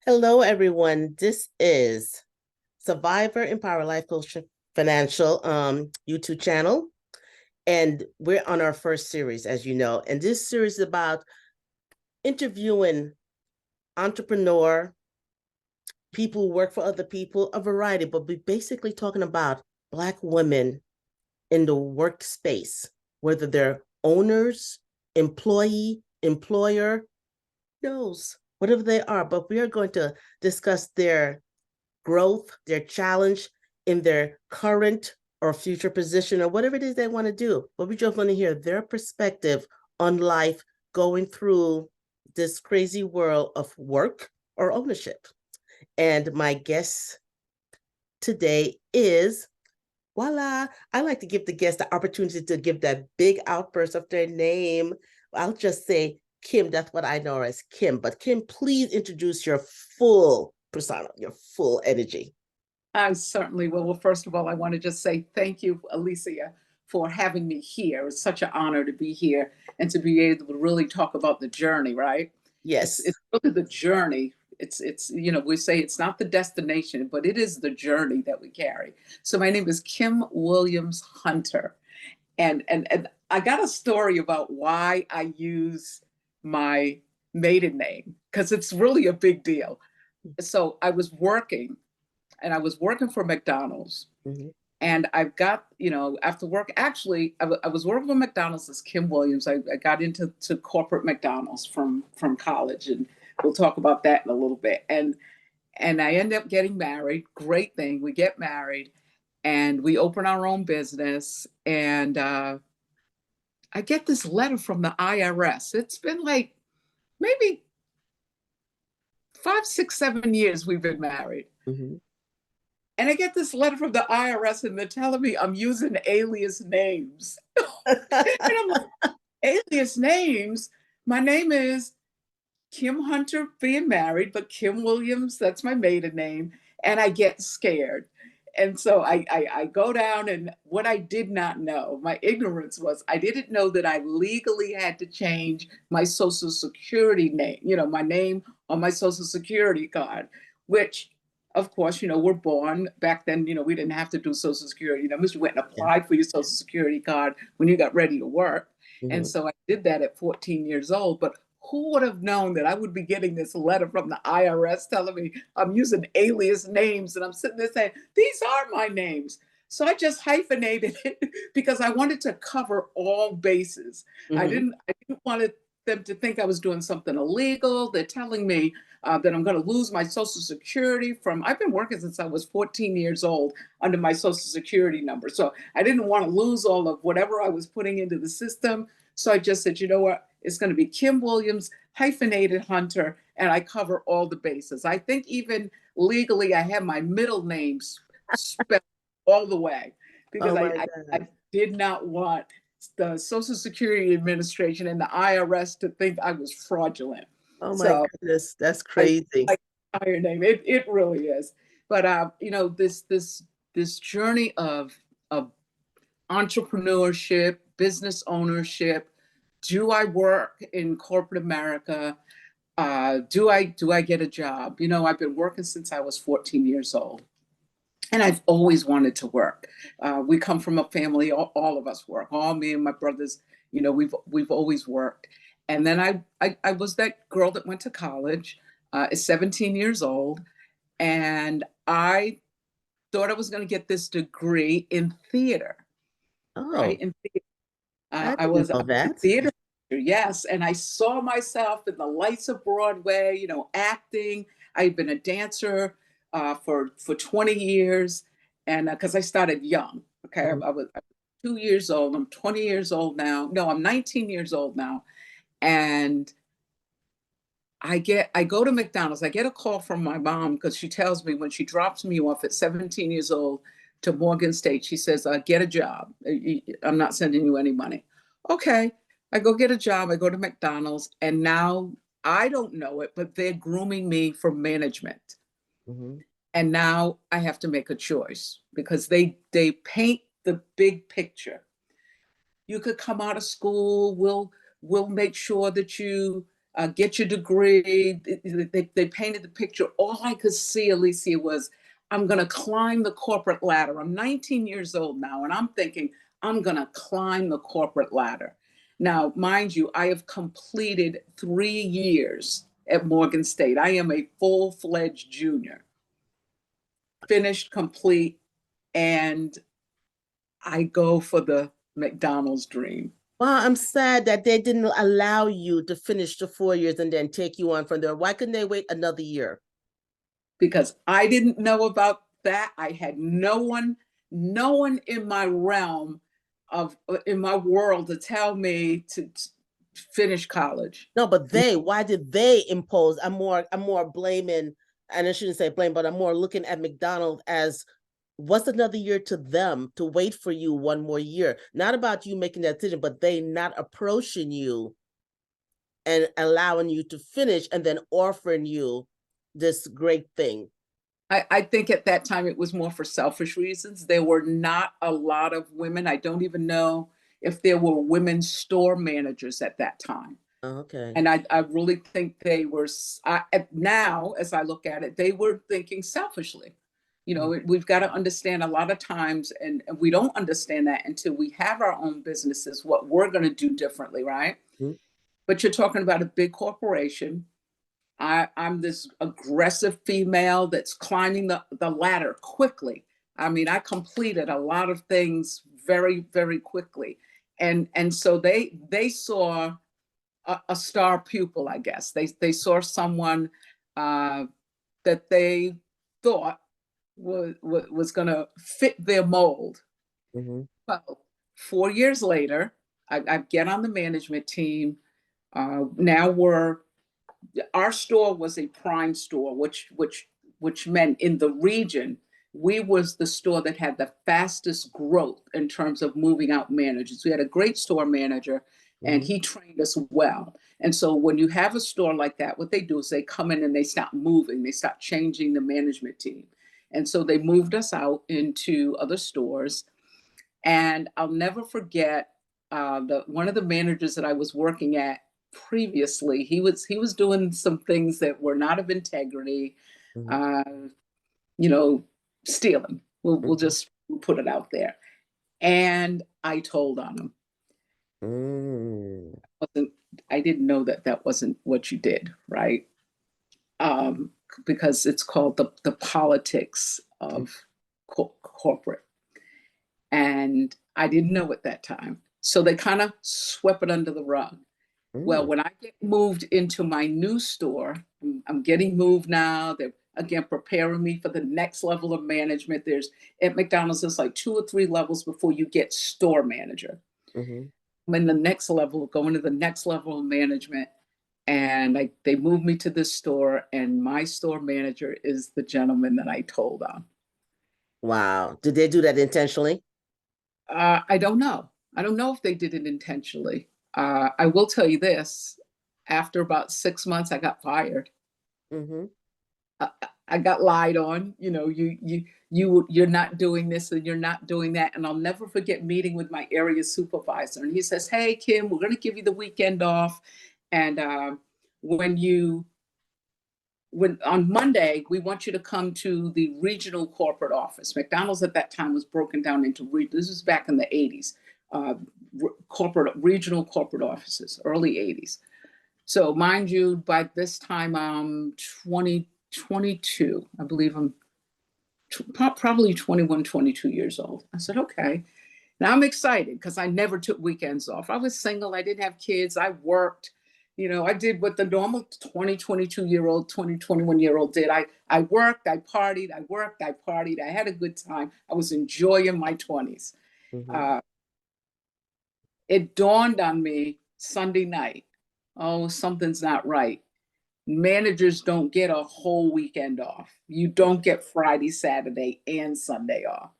Hello, everyone. This is Survivor Empower Life Coach Financial YouTube channel. And we're on our first series, as you know. And this series is about interviewing entrepreneur, people who work for other people, a variety, but we're basically talking about Black women in the workspace, whether they're owners, employee, employer, knows, whatever they are. But we are going to discuss their growth, their challenge in their current or future position or whatever it is they want to do. But we just want to hear their perspective on life going through this crazy world of work or ownership. And my guest today is, voila, I like to give the guest the opportunity to give that big outburst of their name. I'll just say Kim, that's what I know her as Kim. But Kim, please introduce your full persona, your full energy. I certainly will. Well, first of all, I want to just say thank you, Alicia, for having me here. It's such an honor to be here and to be able to really talk about the journey, right? It's Yes. it's really the journey. It's we say it's not the destination, but it is the journey that we carry. So my name is Kim Williams Hunter. And I got a story about why I use my maiden name because it's really a big deal. So I was working for McDonald's. Mhm. And I've got, after work, actually, I was working for McDonald's as Kim Williams. I got into corporate McDonald's from college, and we'll talk about that in a little bit. And I end up getting married. Great thing. We get married, and we open our own business. And I get this letter from the IRS. It's been like maybe 5, 6, 7 years we've been married. Mhm. And I get this letter from the IRS and they're telling me I'm using alias names. And I'm like, alias names? My name is Kim Hunter being married, but Kim Williams, that's my maiden name. And I get scared. And so I go down, and what I did not know, my ignorance was I didn't know that I legally had to change my social security name, my name on my social security card, which of course, we're born back then, we didn't have to do social security numbers. You went and Yeah. applied for your social security card when you got ready to work. And Mhm. so I did that at 14 years old. But who would have known that I would be getting this letter from the IRS telling me I'm using alias names? And I'm sitting there saying, these are my names. So I just hyphenated it because I wanted to cover all bases. I Mhm. didn't I didn't want them to think I was doing something illegal. They're telling me that I'm going to lose my Social Security I've been working since I was 14 years old under my Social Security number. So I didn't want to lose all of whatever I was putting into the system. So I just said, you know what? It's going to be Kim Williams, hyphenated Hunter, and I cover all the bases. I think even legally, I have my middle names spelled all the way because Oh my I God. did not want the Social Security Administration and the IRS to think I was fraudulent. Oh my So goodness. That's I crazy. like entire name. It really is. But this journey of entrepreneurship, business ownership. Do I work in corporate America? Do I get a job? I've been working since I was 14 years old. And I've always wanted to work. We come from a family, all of us work. All me and my brothers, we've always worked. And then I was that girl that went to college, is 17 years old, and I thought I was going to get this degree in theater, right? Oh, In theater. I I didn't was know a that. theater teacher, yes, and I saw myself in the lights of Broadway, acting. I've been a dancer for 20 years, and because I started young. Okay, Mhm. I was 2 years old. I'm 20 years old now. No, I'm 19 years old now, and I go to McDonald's. I get a call from my mom because she tells me when she drops me off at 17 years old to Morgan State, she says, "Get a job. I'm not sending you any money." Okay, I go get a job. I go to McDonald's, and now I don't know it, but they're grooming me for management. Mhm. And now I have to make a choice because they paint the big picture. You could come out of school. We'll make sure that you get your degree. They painted the picture. All I could see, Alicia, was I'm going to climb the corporate ladder. I'm 19 years old now, and I'm thinking I'm going to climb the corporate ladder. Now, mind you, I have completed 3 years at Morgan State. I am a full-fledged junior, finished, complete, and I go for the McDonald's dream. Well, I'm sad that they didn't allow you to finish the 4 years and then take you on from there. Why couldn't they wait another year? Because I didn't know about that. I had no one in my realm of in my world to tell me to finish college. No, but why did they impose? I'm more blaming, and I shouldn't say blame, but I'm more looking at McDonald's as what's another year to them to wait for you one more year. Not about you making that decision, but they not approaching you and allowing you to finish and then offering you this great thing. I think at that time it was more for selfish reasons. There were not a lot of women. I don't even know if there were women store managers at that time. Okay. And I really think they were, now as I look at it, they were thinking selfishly. We've got to understand a lot of times, and we don't understand that until we have our own businesses, what we're going to do differently, right? Mm-hmm. But you're talking about a big corporation. I'm this aggressive female that's climbing the ladder quickly. I mean, I completed a lot of things very, very quickly. And so they saw a star pupil, I guess. They saw someone that they thought was going to fit their mold. Mm-hmm. Well, 4 years later, I get on the management team. Now our store was a prime store, which meant in the region we was the store that had the fastest growth in terms of moving out managers. We had a great store manager, and Mm-hmm. he trained us well. And so when you have a store like that, what they do is they come in and they stop moving, they stop changing the management team. And so they moved us out into other stores. And I'll never forget one of the managers that I was working at previously. He was doing some things that were not of integrity, Mm-hmm. uh, you know, stealing. We'll Mm-hmm. just put it out there. And I told on him. Mm. Wasn't I didn't know that that wasn't what you did, right? Um, because it's called the politics of corporate. And I didn't know at that time. So they kind of swept it under the rug. Well, Mm. when I get moved into my new store, I'm getting moved now. They're again preparing me for the next level of management. There's at McDonald's, there's like 2 or 3 levels before you get store manager. Mm-hmm. I'm in the next level, going to the next level of management. And they moved me to this store, and my store manager is the gentleman that I told on. Wow. Did they do that intentionally? I don't know. I don't know if they did it intentionally. I will tell you this: after about 6 months, I got fired. Mm-hmm. I, I got lied on. You're not doing this and you're not doing that. And I'll never forget meeting with my area supervisor, and he says, "Hey, Kim, we're going to give you the weekend off, and when you when on Monday, we want you to come to the regional corporate office." McDonald's at that time was broken down into this was back in the 80s, regional corporate offices, early 80s. So mind you, by this time I'm 22. I believe I'm probably 21, 22 years old. I said, okay. Now I'm excited because I never took weekends off. I was single. I didn't have kids. I worked. I did what the normal 20, 22-year-old, 20, 21-year-old did. I worked, I partied, I worked, I partied. I had a good time. I was enjoying my 20s. Mm-hmm. Uh, it dawned on me Sunday night, oh, something's not right. Managers don't get a whole weekend off. You don't get Friday, Saturday, and Sunday off.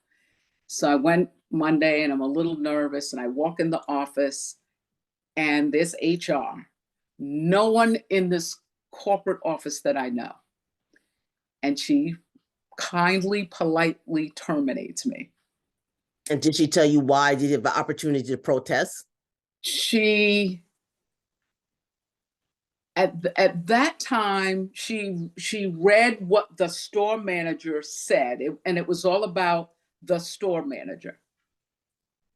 So I went Monday, and I'm a little nervous, and I walk in the office, and there's HR. No one in this corporate office that I know. And she kindly, politely terminates me. And did she tell you why? Did you have the opportunity to protest? She at that time, she read what the store manager said, and it was all about the store manager,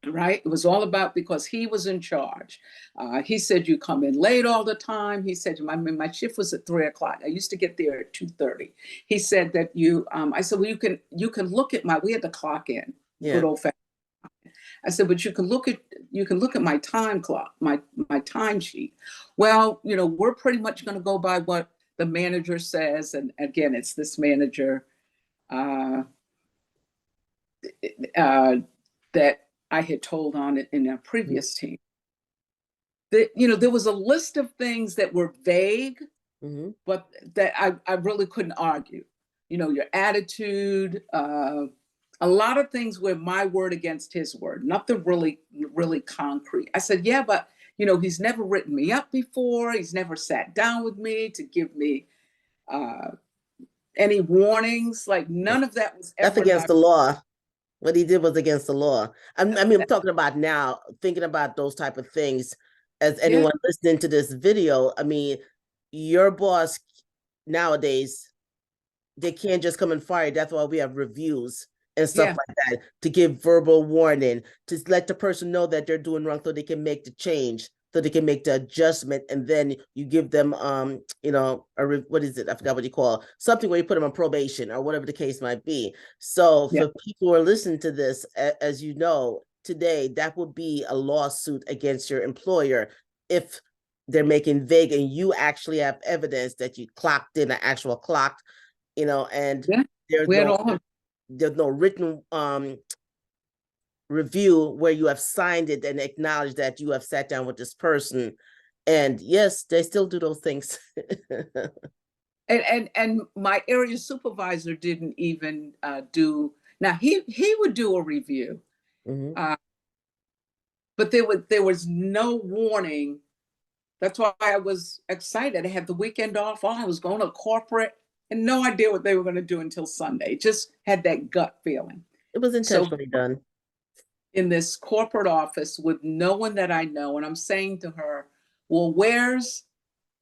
right? It was all about, because he was in charge. He said, you come in late all the time. He said, my shift was at 3 o'clock. I used to get there at 2:30. He said that I said, well, you can look at we had to clock in, Yeah. good old fashioned. I said, but you can look at my time clock, my time sheet. Well, we're pretty much going to go by what the manager says. And again, it's this manager uh, uh, that I had told on it in a Mhm. previous team. That, there was a list of things that were vague, Mhm. but that I really couldn't argue. Your attitude, a lot of things were my word against his word, nothing really, really concrete. I said, yeah, but he's never written me up before. He's never sat down with me to give me uh, any warnings. Like, none of that was That's ever in against my. the law. What he did was against the law. I mean, I'm talking about now, thinking about those type of things. As Yeah, anyone listening to this video, I mean, your boss nowadays, they can't just come and fire. That's why we have reviews and stuff yeah, like that to give verbal warning, to let the person know that they're doing wrong so they can make the change, so they can make the adjustment, and then you give them what is it? I forgot what you call it. Something where you put them on probation or whatever the case might be. So yeah, for people who are listening to this, as you know, today that would be a lawsuit against your employer if they're making vague and you actually have evidence that you clocked in an actual clock, and yeah. there's We had no all. there's no written review where you have signed it and acknowledged that you have sat down with this person. And yes, they still do those things. And my area supervisor didn't even do. Now, he would do a review, Mhm. uh, but there was no warning. That's why I was excited. I had the weekend off. Oh, I was going to corporate, and no idea what they were going to do until Sunday. Just had that gut feeling. It was So intentionally done. in this corporate office with no one that I know, and I'm saying to her, well, where's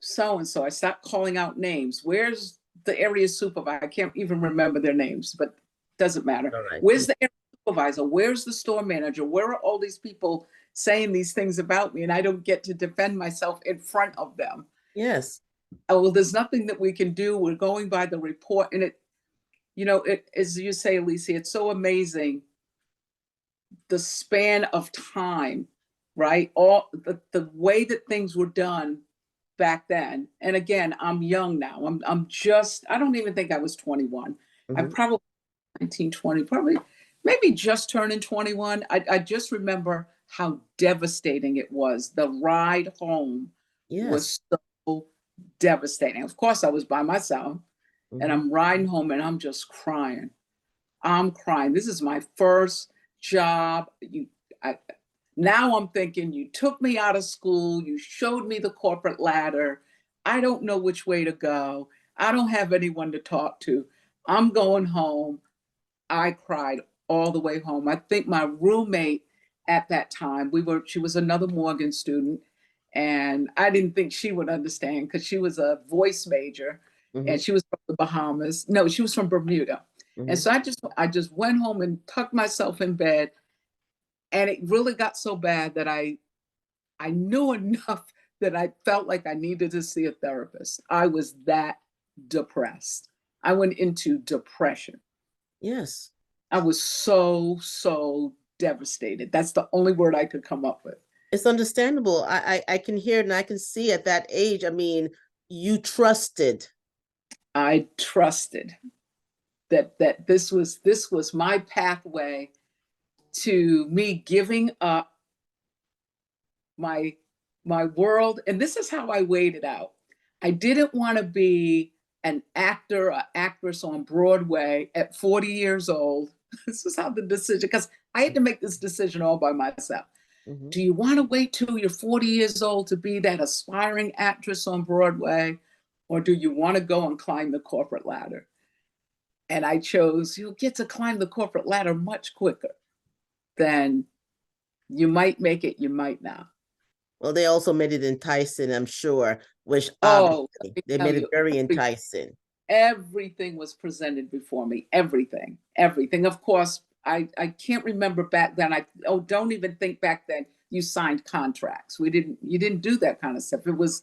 so and so? I stopped calling out names. Where's the area supervisor? I can't even remember their names, but doesn't matter. All right. Where's the area supervisor? Where's the store manager? Where are all these people saying these things about me? And I don't get to defend myself in front of them. Yes. Oh, well, there's nothing that we can do. We're going by the report. And it, as you say, Alicia, it's so amazing the span of time, right? All the way that things were done back then. And again, I'm young now. I don't even think I was 21. I'm Mhm. probably 19, 20, probably maybe just turning 21. I just remember how devastating it was. The ride home Yes. was so devastating. Of course, I was by myself, and Mhm. I'm riding home and I'm just crying. I'm crying. This is my first job. I, Now I'm thinking, you took me out of school, you showed me the corporate ladder. I don't know which way to go. I don't have anyone to talk to. I'm going home. I cried all the way home. I think my roommate at that time, she was another Morgan student, and I didn't think she would understand because she was a voice major and Mhm. she was from the Bahamas. No, she was from Bermuda. And Mhm. so I just went home and tucked myself in bed, and it really got so bad that I knew enough that I felt like I needed to see a therapist. I was that depressed. I went into depression. Yes. I was so, so devastated. That's the only word I could come up with. It's understandable. I can hear it and I can see at that age. I mean, you trusted. I trusted that this was my pathway to me giving up my my world. And this is how I weighed it out. I didn't want to be an actor or actress on Broadway at 40 years old. This is how the decision, because I had to make this decision all by myself. Mhm. Do you want to wait till you're 40 years old to be that aspiring actress on Broadway? Or do you want to go and climb the corporate ladder? And I chose, you'll get to climb the corporate ladder much quicker than you might make it, you might not. Well, they also made it enticing, I'm sure, which Oh, let obviously me they tell made it you, very enticing. everything was presented before me. Everything, everything. Of course, I can't remember back then. Don't even think back then you signed contracts. You didn't do that kind of stuff. It was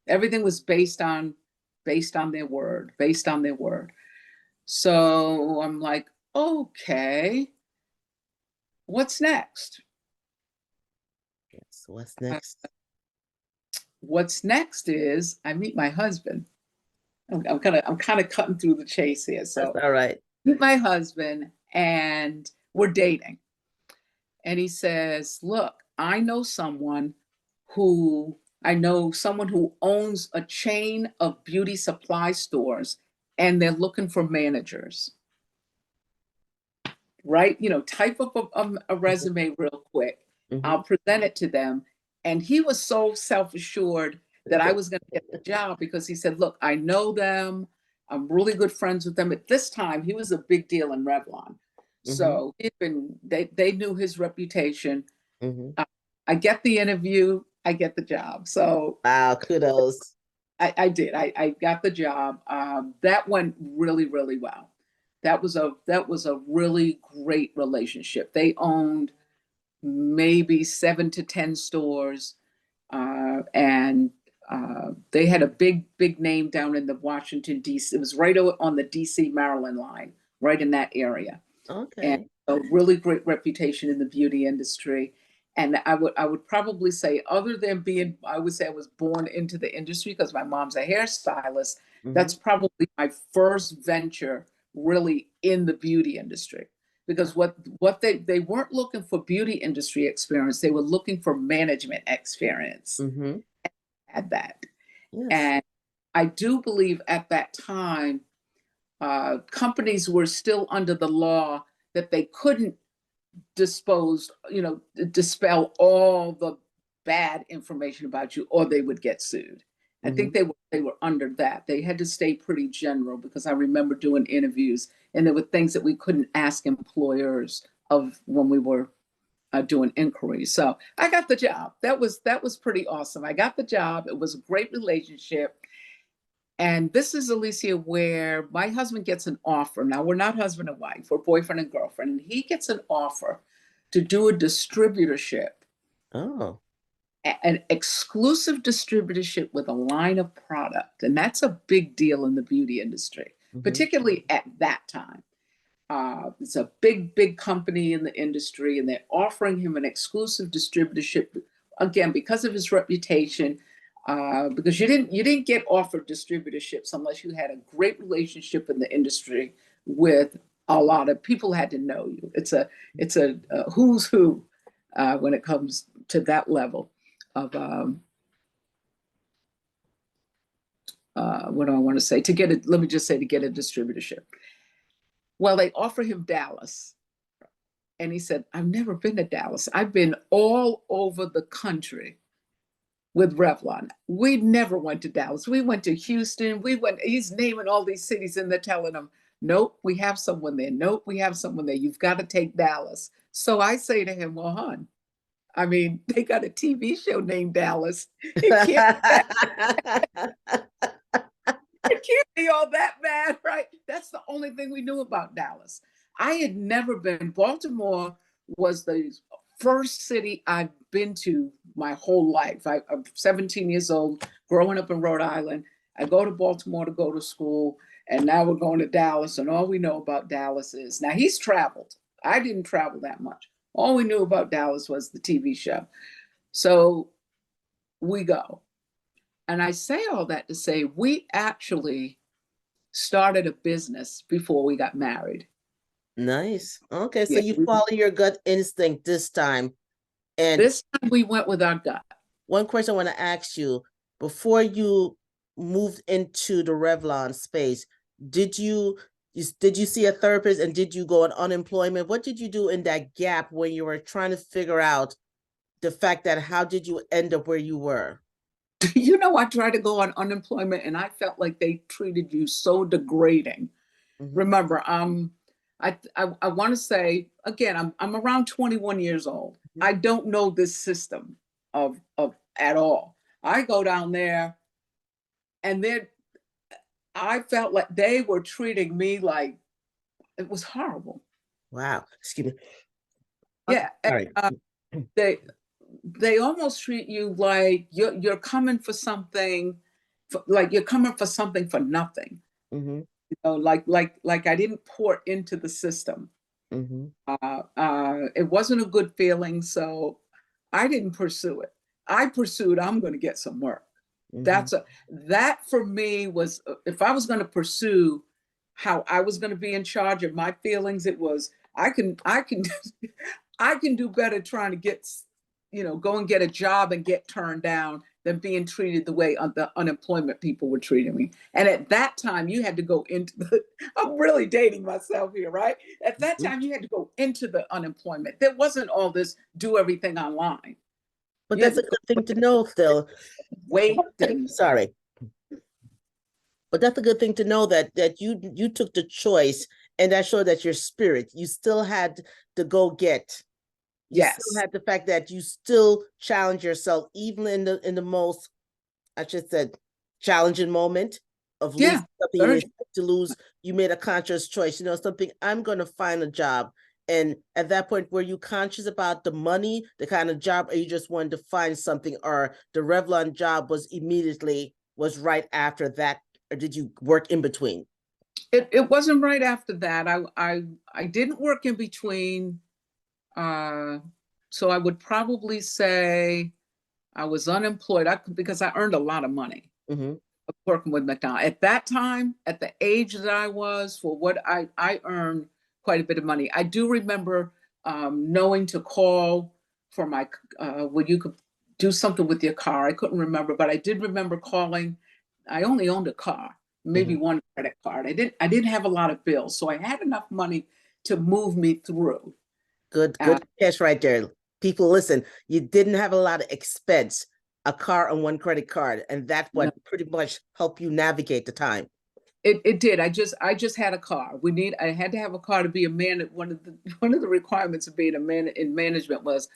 everything was based on their word, based on their word. So I'm like, okay, what's next? Yes. What's Uh, next? what's next is I meet my husband. I'm kind of cutting through the chase here. That's So all right. meet my husband and we're dating. And he says, look, who I know someone who owns a chain of beauty supply stores and they're looking for managers, right? Type up a resume real quick. Mm-hmm. I'll present it to them. And he was so self assured that I was going to get the job because he said, look, I know them. I'm really good friends with them. At this time, he was a big deal in Revlon. Mm-hmm. So they knew his reputation. Mm-hmm. uh, I get the interview, I get the job. So Wow, kudos. I did. I got the job. That went really, really well. That was a really great relationship. They owned maybe 7 to 10 stores, and they had a big name down in the Washington D.C. It was right on the D.C. Maryland line, right in that area, and Okay. a really great reputation in the beauty industry. And I would probably say, other than being, I would say I was born into the industry because my mom's a hairstylist. Mm-hmm. That's probably my first venture really in the beauty industry. Because what they weren't looking for beauty industry experience, they were looking for management experience. Mm-hmm. At that, Yes. and I do believe at that time, companies were still under the law that they couldn't dispel all the bad information about you, or they would get sued. I Mm-hmm. think they were under that. They had to stay pretty general because I remember doing interviews, and there were things that we couldn't ask employers of when we were doing inquiries. So I got the job. That was pretty awesome. I got the job. It was a great relationship. And this is, Alicia, where my husband gets an offer. Now, we're not husband and wife, we're boyfriend and girlfriend. And he gets an offer to do a distributorship, Oh. an exclusive distributorship with a line of product. And that's a big deal in the beauty industry, Mm-hmm. particularly at that time. It's a big company in the industry, and they're offering him an exclusive distributorship again because of his reputation. Because you didn't get offered distributorships unless you had a great relationship in the industry with a lot of people had to know you. It's a who's who when it comes to that level of what do I want to say to get it. Let me just say to get a distributorship. Well, they offer him Dallas. And he said, I've never been to Dallas. I've been all over the country with Revlon. We never went to Dallas. We went to Houston. He's naming all these cities and they're telling him, nope, we have someone there. Nope, we have someone there. You've got to take Dallas. So I say to him, well, hon, I mean, they got a TV show named Dallas. It can't be that, it can't be all that bad, right? That's the only thing we knew about Dallas. I had never been. Baltimore was the first city I've been to my whole life. I'm 17 years old, growing up in Rhode Island. I go to Baltimore to go to school, and now we're going to Dallas, and all we know about Dallas is now he's traveled. I didn't travel that much. All we knew about Dallas was the TV show. So we go. And I say all that to say we actually started a business before we got married. Nice. Okay, so Yeah. you follow your gut instinct this time. And This time we went with our gut. one question I want to ask you, before you moved into the Revlon space, did you did you see a therapist and did you go on unemployment? What did you do in that gap when you were trying to figure out the fact that how did you end up where you were? I tried to go on unemployment and I felt like they treated you so degrading. Mm-hmm. Remember, I want to say again, I'm around 21 years old. Mm-hmm. I don't know this system of at all. I go down there, and then I felt like they were treating me like it was horrible. Wow. Excuse me. Yeah, and, Sorry. they they almost treat you like you're coming for something, like you're coming for something for nothing. Mm-hmm. You know, like I didn't pour into the system. Mm-hmm. It wasn't a good feeling, so I didn't pursue it. I pursued, I'm going to get some work. Mm-hmm. That for me was, if I was going to pursue how I was going to be in charge of my feelings, it was I can I can do better trying to get, go and get a job and get turned down than being treated the way the unemployment people were treating me. And at that time, you had to go into the, I'm really dating myself here, right? At that time, you had to go into the unemployment. There wasn't all this do everything online. But You had that's to a go good thing to know still. wait and Sorry. But that's a good thing to know that you took the choice, and that showed that your spirit, you still had to go get. You still yes. had the fact that you still challenge yourself, even in the most, I just said, challenging moment of Yeah. losing something you Very, didn't expect to lose. You made a conscious choice. Something, I'm going to find a job. And at that point, were you conscious about the money, the kind of job, or you just wanted to find something, or the Revlon job was right after that, or did you work in between? it wasn't right after that. I didn't work in between. Uh, so I would probably say I was unemployed because I earned a lot of money Mm-hmm. working with McDonald's. At that time, at the age that I was, for what I earned quite a bit of money. I do remember knowing to call for my, when you could do something with your car. I couldn't remember, but I did remember calling. I only owned a car, maybe Mm-hmm. one credit card. I didn't have a lot of bills, so I had enough money to move me through. Uh, Good catch right there. People, listen, you didn't have a lot of expense, a car and one credit card, and that's what pretty much helped you navigate the time. it did. I just had a car. I had to have a car to be a man. One of the requirements of being a man in management was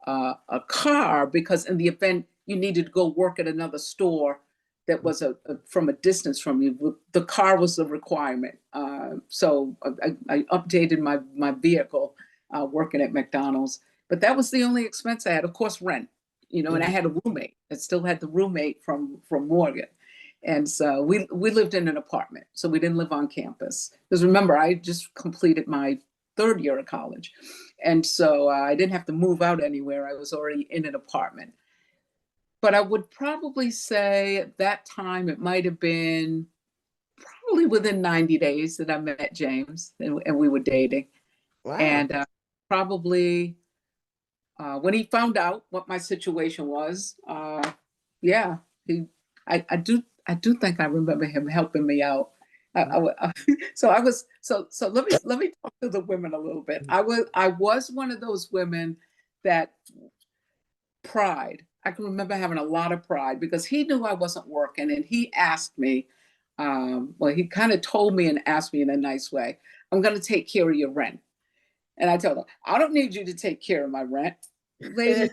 a car, because in the event you needed to go work at another store that was from a distance from you, the car was the requirement. So I updated my vehicle working at McDonald's, but that was the only expense I had. Of course, rent. And I Mhm. had a roommate. I still had the roommate from Morgan. And so we lived in an apartment, so we didn't live on campus. Because remember, I just completed my third year of college, and so I didn't have to move out anywhere. I was already in an apartment. But I would probably say at that time it might have been probably within 90 days that I met James, and we were dating. Wow. And probably when he found out what my situation was, yeah, he, I do think I remember him helping me out. So I was, so let me talk to the women a little bit. I was one of those women that pride. I can remember having a lot of pride because he knew I wasn't working, and he asked me. Well, he kind of told me and asked me in a nice way, "I'm going to take care of your rent." And I told him, "I don't need you to take care of my rent, lady.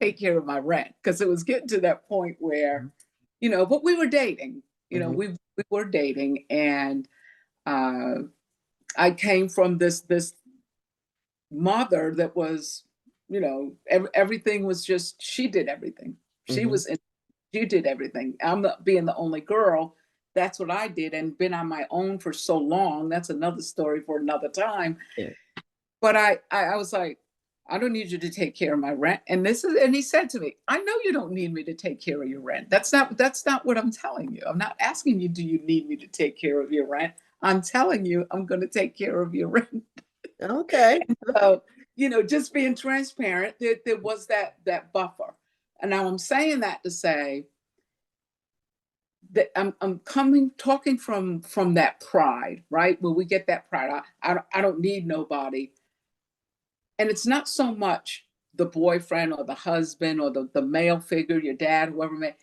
Take care of my rent," because it was getting to that point where, but we were dating. Mhm. We were dating, and uh, I came from this mother that was, everything was just, she did everything. She Mhm. was in, she did everything. I'm not being the only girl. That's what I did, and been on my own for so long. That's another story for another time. Yeah. But I was like, "I don't need you to take care of my rent." And he said to me, "I know you don't need me to take care of your rent. That's not what I'm telling you. I'm not asking you, do you need me to take care of your rent? I'm telling you, I'm going to take care of your rent." Okay. So, just being transparent, there was that buffer. And now I'm saying that to say that I'm coming talking from that pride, right? Where we get that pride. I don't need nobody. And it's not so much the boyfriend or the husband or the male figure, your dad, whoever may.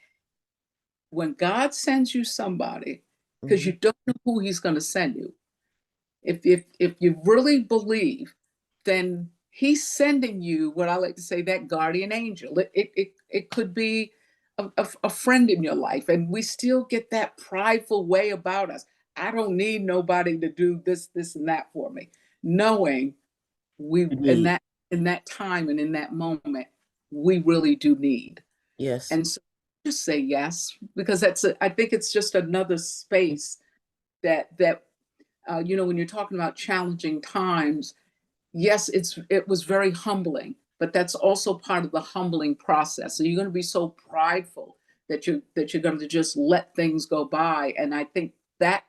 When God sends you somebody, because Mhm. you don't know who he's going to send you. If you really believe, then he's sending you what I like to say, that guardian angel. It could be a friend in your life, and we still get that prideful way about us. I don't need nobody to do this, and that for me. Knowing we Indeed. in that time and in that moment, we really do need. Yes. And so just say yes, because I think it's just another space that when you're talking about challenging times, yes, it was very humbling, but that's also part of the humbling process. So you're going to be so prideful that you're going to just let things go by, and I think that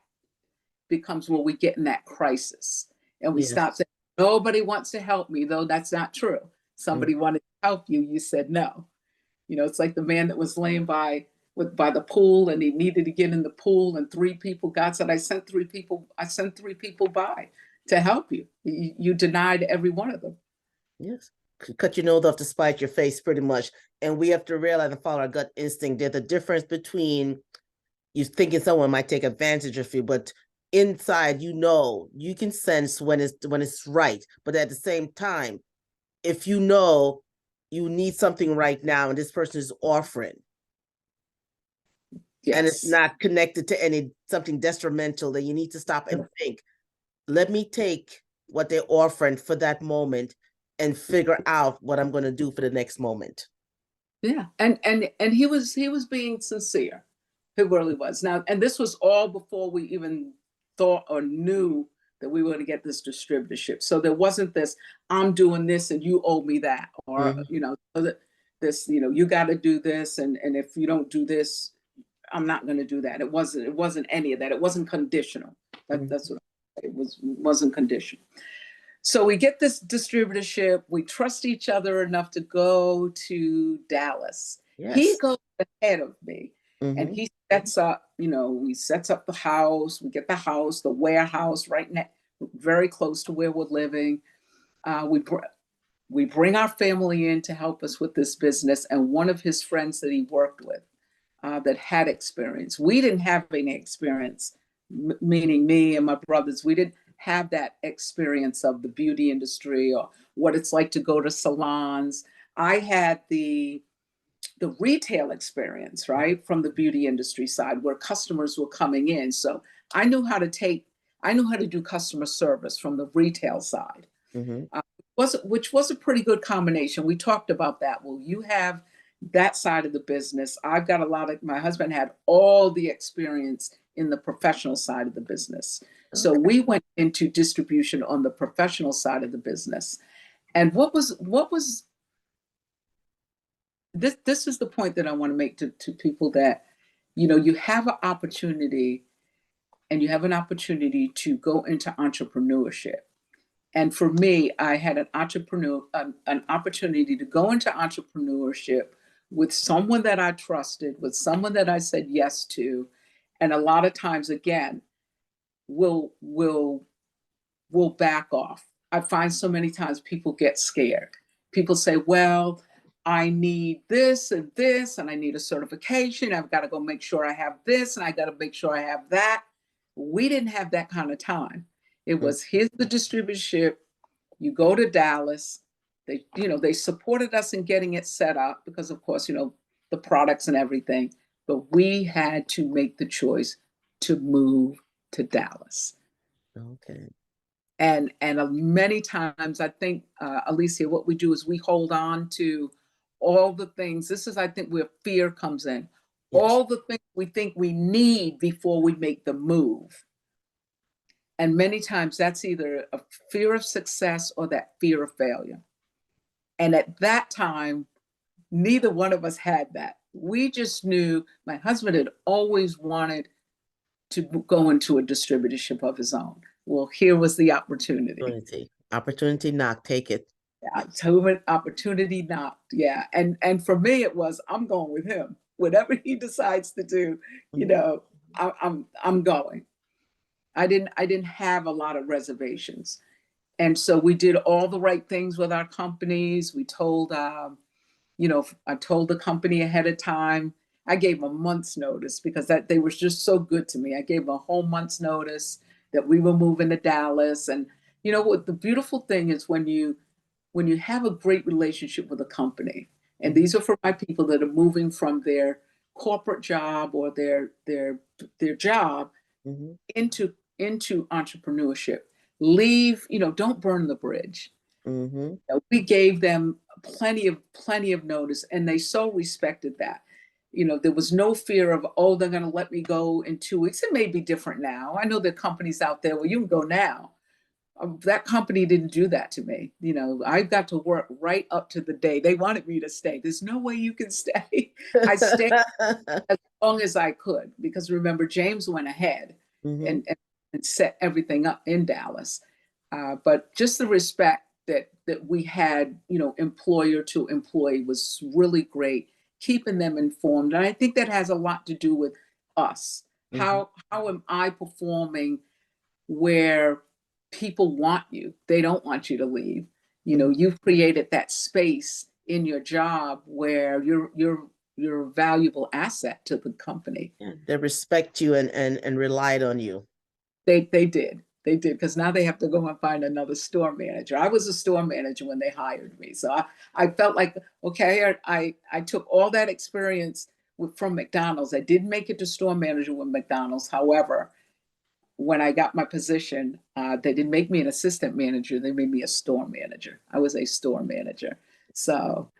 becomes where we get in that crisis, and we Yes. stop saying nobody wants to help me, though that's not true. Mm. Somebody wanted to help you, you said no. It's like the man that was laying by the pool, and he needed to get in the pool, and three people, God said, I sent three people by to help you. You denied every one of them. Yes. Cut your nose off to spite your face, pretty much. And we have to realize and follow our gut instinct. There's a difference between you thinking someone might take advantage of you, but inside, you can sense when it's right. But at the same time, if you know you need something right now and this person is offering, and it's Yes. not connected to any something detrimental, then you need to stop and think, let me take what they're offering for that moment and figure out what I'm going to do for the next moment. Yeah. And he was being sincere. He really was. Now, and this was all before we even thought or knew that we were going to get this distributorship. So there wasn't this, I'm doing this and you owe me that, or, Mhm, this, you got to do this. And if you don't do this, I'm not going to do that. It wasn't any of that. It wasn't conditional. mhm. That's what wasn't conditional. So we get this distributorship. We trust each other enough to go to Dallas. He Yes. goes ahead of me, and Mhm, he sets up, we sets up the house. We get the house, the warehouse right next, very close to where we're living. We bring our family in to help us with this business, and one of his friends that he worked with, that had experience. We didn't have any experience, meaning me and my brothers. We didn't have that experience of the beauty industry or what it's like to go to salons. I had the retail experience, right, from the beauty industry side where customers were coming in. So I knew how to take, I knew how to do customer service from the retail side, mhm. uh, which was a pretty good combination. We talked about that. Well, you have that side of the business. I've got a lot of, my husband had all the experience in the professional side of the business. So Okay. we went into distribution on the professional side of the business. And what was this is the point that I want to make to people, that you have an opportunity, and you have an opportunity to go into entrepreneurship. And for me, I had an opportunity to go into entrepreneurship with someone that I trusted, with someone that I said yes to. And a lot of times, again, will will back off. I find so many times people get scared. People say, well, I need this and this, and I need a certification. I've got to go make sure I have this, and I got to make sure I have that. We didn't have that kind of time. It Mm. was, here's the distributorship. You go to Dallas. They supported us in getting it set up because, of course, the products and everything. But we had to make the choice to move to Dallas. Okay. And many times, I think, Alicia, what we do is we hold on to all the things. This is, I think, where fear comes in. Yes. All the things we think we need before we make the move. And many times that's either a fear of success or that fear of failure. And at that time, neither one of us had that. We just knew my husband had always wanted to go into a distributorship of his own. Well, here was the opportunity. Opportunity knock, take it. Opportunity knocked. Yeah. And for me, it was, I'm going with him. Whatever he decides to do, Mhm. I'm going. I didn't have a lot of reservations. And so we did all the right things with our companies. We told, I told the company ahead of time. I gave them a month's notice because that they were just so good to me. I gave them a whole month's notice that we were moving to Dallas. And you know what? The beautiful thing is when you have a great relationship with a company, and these are for my people that are moving from their corporate job or their job Mm-hmm. into entrepreneurship. Leave, don't burn the bridge. Mm-hmm. We gave them plenty of notice, and they so respected that. There was no fear of, oh, they're going to let me go in 2 weeks. It may be different now. I know there are companies out there where you can go now. That company didn't do that to me. I got to work right up to the day they wanted me to stay. There's no way you can stay. I stayed as long as I could, because remember, James went ahead Mm-hmm. and set everything up in Dallas. But just the respect that we had, employer to employee, was really great, keeping them informed. And I think that has a lot to do with us. Mm-hmm. How am I performing where people want you? They don't want you to leave. You've created that space in your job where you're a valuable asset to the company. Yeah, they respect you and relied on you. They did, because now they have to go and find another store manager. I was a store manager when they hired me, so I felt like, okay, I took all that experience from McDonald's. I did make it to store manager with McDonald's. However, when I got my position, they didn't make me an assistant manager. They made me a store manager. I was a store manager. So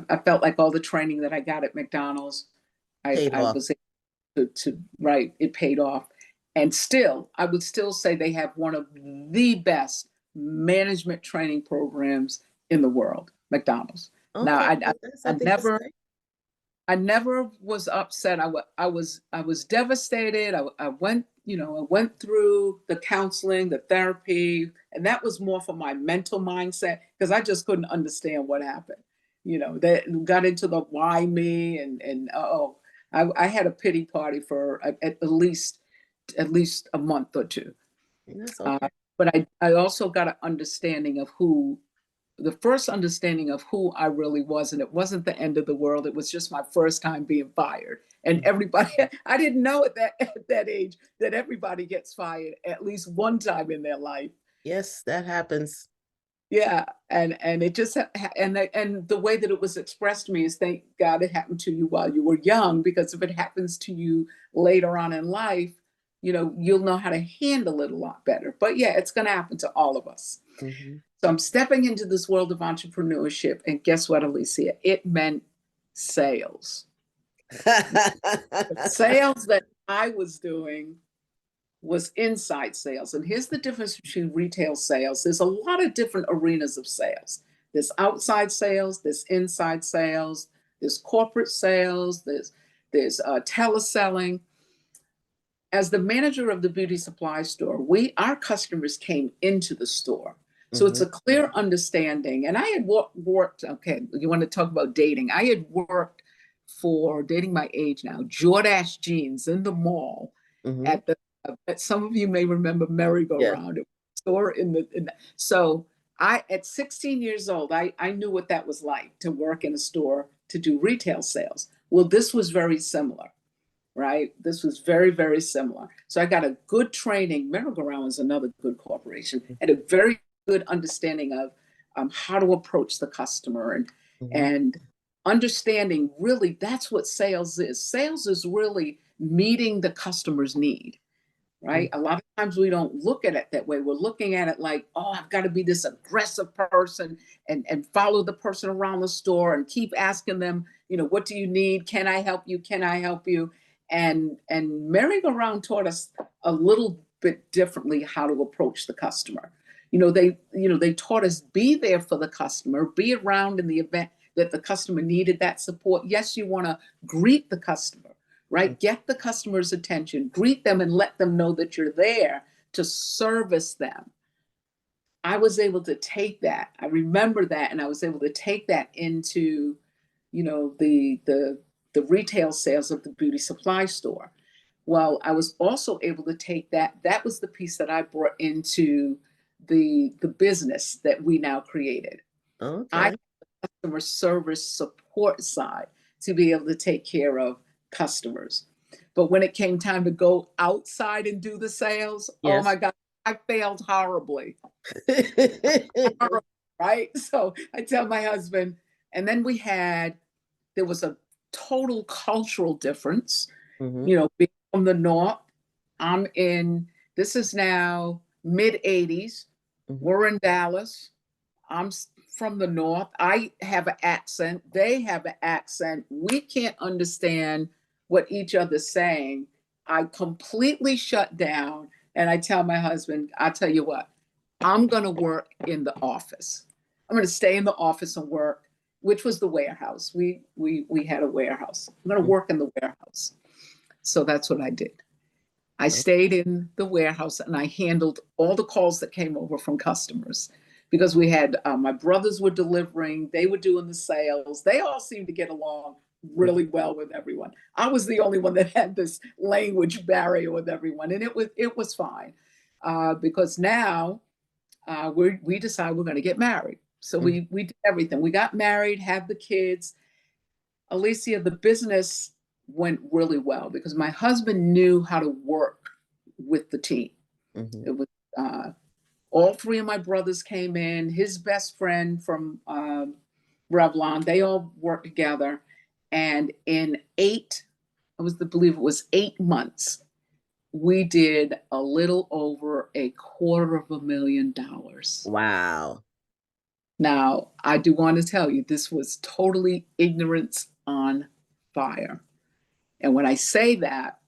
I felt like all the training that I got at McDonald's, Paid I off. was able to right, it paid off. And still, I would still say they have one of the best management training programs in the world, McDonald's. Now, Okay, well, that's I something to never say. I never was upset. I was devastated. I went, I went through the counseling, the therapy, and that was more for my mental mindset, because I just couldn't understand what happened. They got into the why me, and oh, I had a pity party for at least a month or two. That's Uh, okay. but I also got an understanding of the first understanding of who I really was. And it wasn't the end of the world. It was just my first time being fired. And everybody, I didn't know at that age that everybody gets fired at least one time in their life. Yes, that happens. Yeah, and it just and the way that it was expressed to me is, thank God it happened to you while you were young, because if it happens to you later on in life, you'll know how to handle it a lot better. But yeah, it's going to happen to all of us. Hmm. So I'm stepping into this world of entrepreneurship, and guess what, Alicia? It meant sales. The sales that I was doing was inside sales. And here's the difference between retail sales. There's a lot of different arenas of sales. There's outside sales, there's inside sales, there's corporate sales, there's teleselling. As the manager of the beauty supply store, our customers came into the store. So it's Hmm. a clear understanding. And I had worked, okay, you want to talk about dating? I had worked for, dating my age now, Jordache jeans in the mall Hmm. at the, some of you may remember Yes. merry-go-round. It was a store so at 16 years old, I knew what that was like, to work in a store to do retail sales. Well, this was very similar, right? This was very, very similar. So I got a good training. Merry-Go-Round was another good corporation, and a very good understanding of how to approach the customer, Hmm. and understanding, really, that's what sales is. Sales is really meeting the customer's need, right? A lot of times we don't look at it that way. We're looking at it like, oh, I've got to be this aggressive person, and follow the person around the store and keep asking them, what do you need? Can I help you? Can I help you? And merry-go-round taught us a little bit differently how to approach the customer. They taught us, be there for the customer, be around in the event that the customer needed that support. Yes, you want to greet the customer, right? Get the customer's attention, greet them, and let them know that you're there to service them. I was able to take that. I remember that, and I was able to take that into, the retail sales of the beauty supply store. Well, I was also able to take that. That was the piece that I brought into the business that we now created. I Okay. customer service support side to be able to take care of customers. But when it came time to go outside and do the sales, oh Yes. my God, I failed horribly. right? So I tell my husband, and then there was a total cultural difference, Mm-hmm. being from the North. I'm in, this is now mid 80s. Mm-hmm. We're in Dallas. I'm from the North. I have an accent. They have an accent. We can't understand what each other's saying. I completely shut down and I tell my husband, I'll tell you what, I'm going to work in the office. I'm going to stay in the office and work, which was the warehouse. We had a warehouse. I'm going to work in the warehouse. So that's what I did. I stayed in the warehouse and I handled all the calls that came over from customers because we had my brothers were delivering, they were doing the sales. They all seemed to get along really well with everyone. I was the only one that had this language barrier with everyone, and it was fine because now we decided we're going to get married. So Mm-hmm. we did everything. We got married, had the kids. Alicia, the business went really well because my husband knew how to work with the team. Mm-hmm. It was all three of my brothers came in, his best friend from Revlon, they all worked together. And in believe it was 8 months, we did a little over $250,000. Wow. Now, I do want to tell you, this was totally ignorance on fire. And when I say that,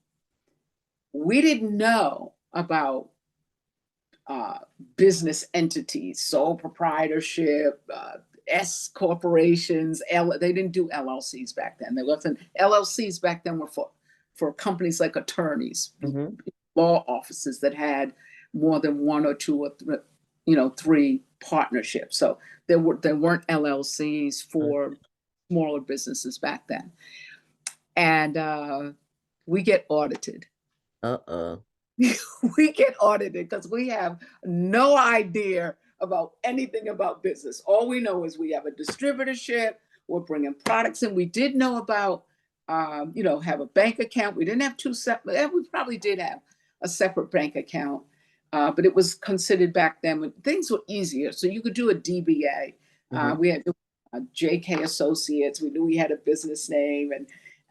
we didn't know about uh, business entities, sole proprietorship, S corporations. They didn't do LLCs back then. They wasn't LLCs back then were for companies like attorneys, Mm-hmm. law offices that had more than one or two or three partnerships. So there weren't LLCs for smaller businesses back then, and we get audited. Uh-oh. We get audited because we have no idea about anything about business. All we know is we have a distributorship. We're bringing products in. We did know about, have a bank account. We didn't have two separate. We probably did have a separate bank account, but it was considered back then when things were easier. So you could do a DBA. Mm-hmm. We had JK Associates. We knew we had a business name,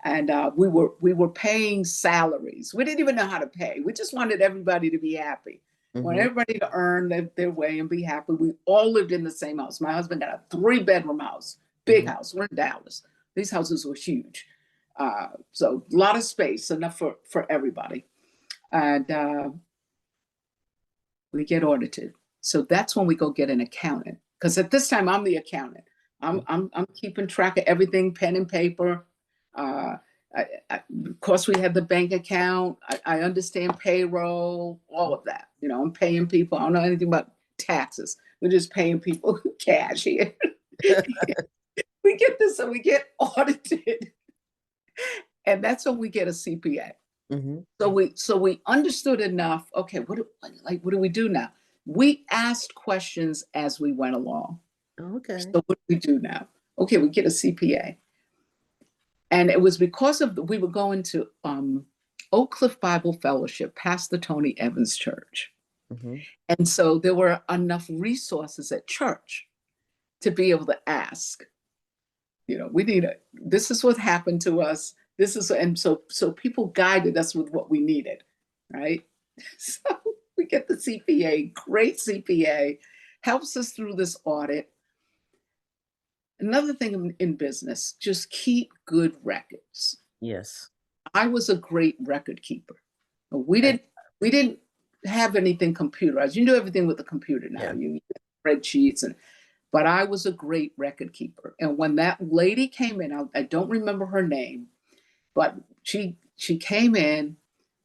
and we were paying salaries. We didn't even know how to pay. We just wanted everybody to be happy. We wanted Mm-hmm. everybody to earn their way and be happy. We all lived in the same house. My husband got a 3-bedroom house, big Mm-hmm. house. We're in Dallas. These houses were huge. So a lot of space, enough for everybody. And we get audited. So that's when we go get an accountant. Because at this time, I'm the accountant. I'm keeping track of everything, pen and paper. Uh, of course, we have the bank account. I understand payroll, all of that. I'm paying people. I don't know anything about taxes. We're just paying people cash here. We get this, and we get audited, and that's when we get a CPA. Mm-hmm. So we understood enough. Okay, what do we do now? We asked questions as we went along. Okay. So what do we do now? Okay, we get a CPA. And it was because we were going to Oak Cliff Bible Fellowship, Pastor Tony Evans Church. Mm-hmm. And so there were enough resources at church to be able to ask, we need it. This is what happened to us. And so people guided us with what we needed, right? So we get the CPA, great CPA, helps us through this audit. Another thing in business, just keep good records. Yes. I was a great record keeper. We As- didn't have anything computerized. You do everything with the computer now. yeah. You spreadsheets but I was a great record keeper. And when that lady came in, I don't remember her name, but she came in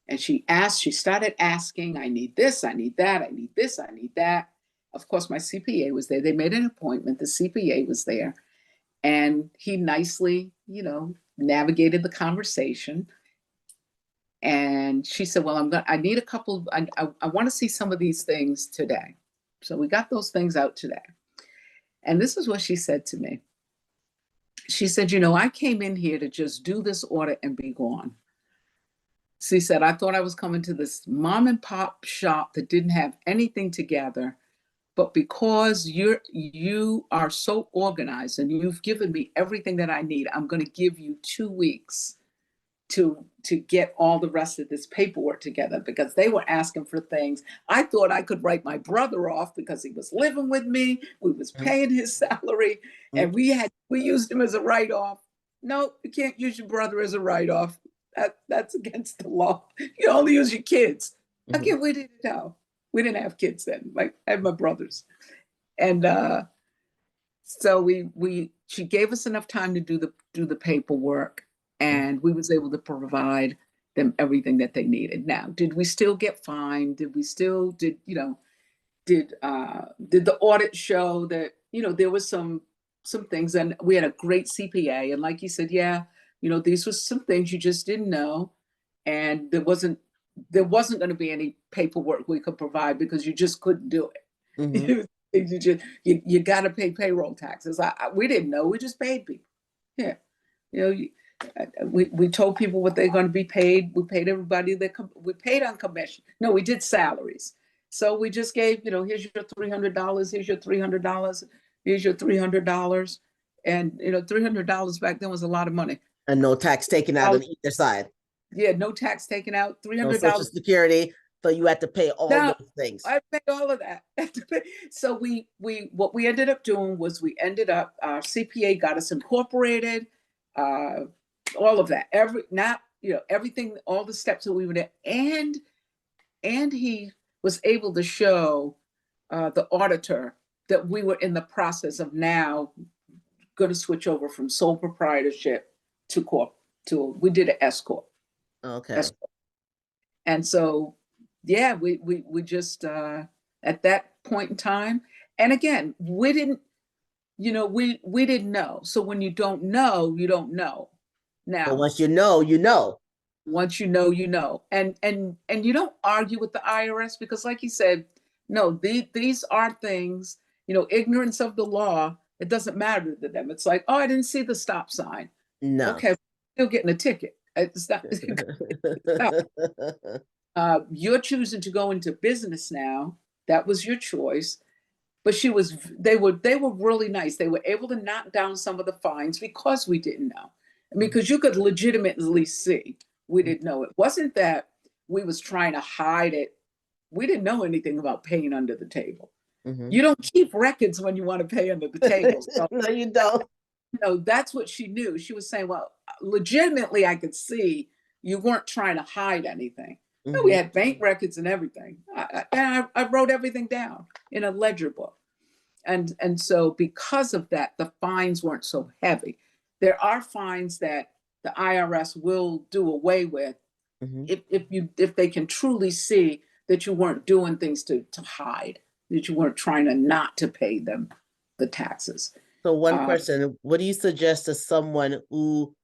and she started asking, I need this, I need that, I need this, I need that. Of course, my CPA was there. They made an appointment. The CPA was there. And he nicely, navigated the conversation. And she said, well, I need a couple, I want to see some of these things today. So we got those things out today. And this is what she said to me. She said, I came in here to just do this audit and be gone. She said, I thought I was coming to this mom and pop shop that didn't have anything together. but because you are so organized and you've given me everything that I need, I'm going to give you 2 weeks to get all the rest of this paperwork together, because they were asking for things. I thought I could write my brother off because he was living with me. We was Mhm. paying his salary, Mhm. and we used him as a write-off. No, you can't use your brother as a write-off. That's against the law. You only use your kids. Mhm. Again, we didn't know. We didn't have kids then. Like, I had my brothers. And so we she gave us enough time to do the paperwork, Mhm. and we was able to provide them everything that they needed. Now, did we still get fined? Did we still did the audit show that there was some things, and we had a great CPA, and like you said, yeah, these were some things you just didn't know, and there wasn't going to be any paperwork we could provide because you just couldn't do Mhm. it. You got to pay payroll taxes. We didn't know. We just paid people. Yeah, you know, we told people what they're going to be paid. We paid everybody that we paid on commission. No, we did salaries. So we just gave, here's your $300. Here's your $300. Here's your $300. And $300 back then was a lot of money. And no tax taken out on either side. Yeah, no tax taken out. three No hundred Social dollars Security. So you had to pay all No, those things. I paid all of that. So what we ended up doing was we ended up our CPA got us incorporated, uh, all of that. Everything, all the steps that we would, and he was able to show the auditor that we were in the process of now going to switch over from sole proprietorship to corp to we did an S corp. Okay. And so, yeah, we just at that point in time, and again, we didn't, we didn't know. So when you don't know, you don't know. But Now, once you know, you know. once you know, you know, and you don't argue with the IRS, because, like you said, no, these are things, ignorance of the law. It doesn't matter to them. It's like, oh, I didn't see the stop sign. No. Okay, still getting a ticket. It's not. You're choosing to go into business now. That was your choice. But they were really nice. They were able to knock down some of the fines because we didn't know. I mean, because you could legitimately see we didn't know. It wasn't that we was trying to hide it. We didn't know anything about paying under the table. Mhm. You don't keep records when you want to pay under the table. So No, you don't. that's what she knew. She was saying, well, legitimately, I could see you weren't trying to hide anything. No, we Mhm. had bank records and everything. I wrote everything down in a ledger book. And so because of that, the fines weren't so heavy. There are fines that the IRS will do away with Mhm. if they can truly see that you weren't doing things to hide, that you weren't trying to not to pay them the taxes. So one Uh, question, what do you suggest to someone who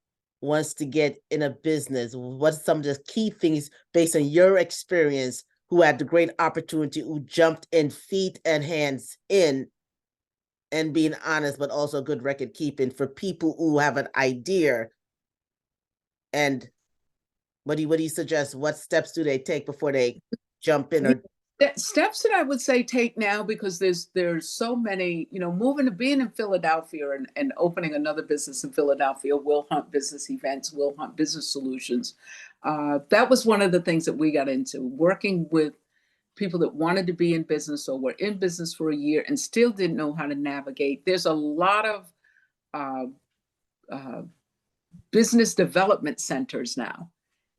wants to get in a business? What's some of the key things based on your experience who had the great opportunity, who jumped in feet and hands in and being honest, but also good record keeping for people who have an idea? And what do you suggest? What steps do they take before they jump in? Or Steps that I would say take now, because there's so many, moving to being in Philadelphia and opening another business in Philadelphia, Will Hunt Business Events, Will Hunt Business Solutions. That was one of the things that we got into, working with people that wanted to be in business or were in business for a year and still didn't know how to navigate. There's a lot of uh, uh, business development centers now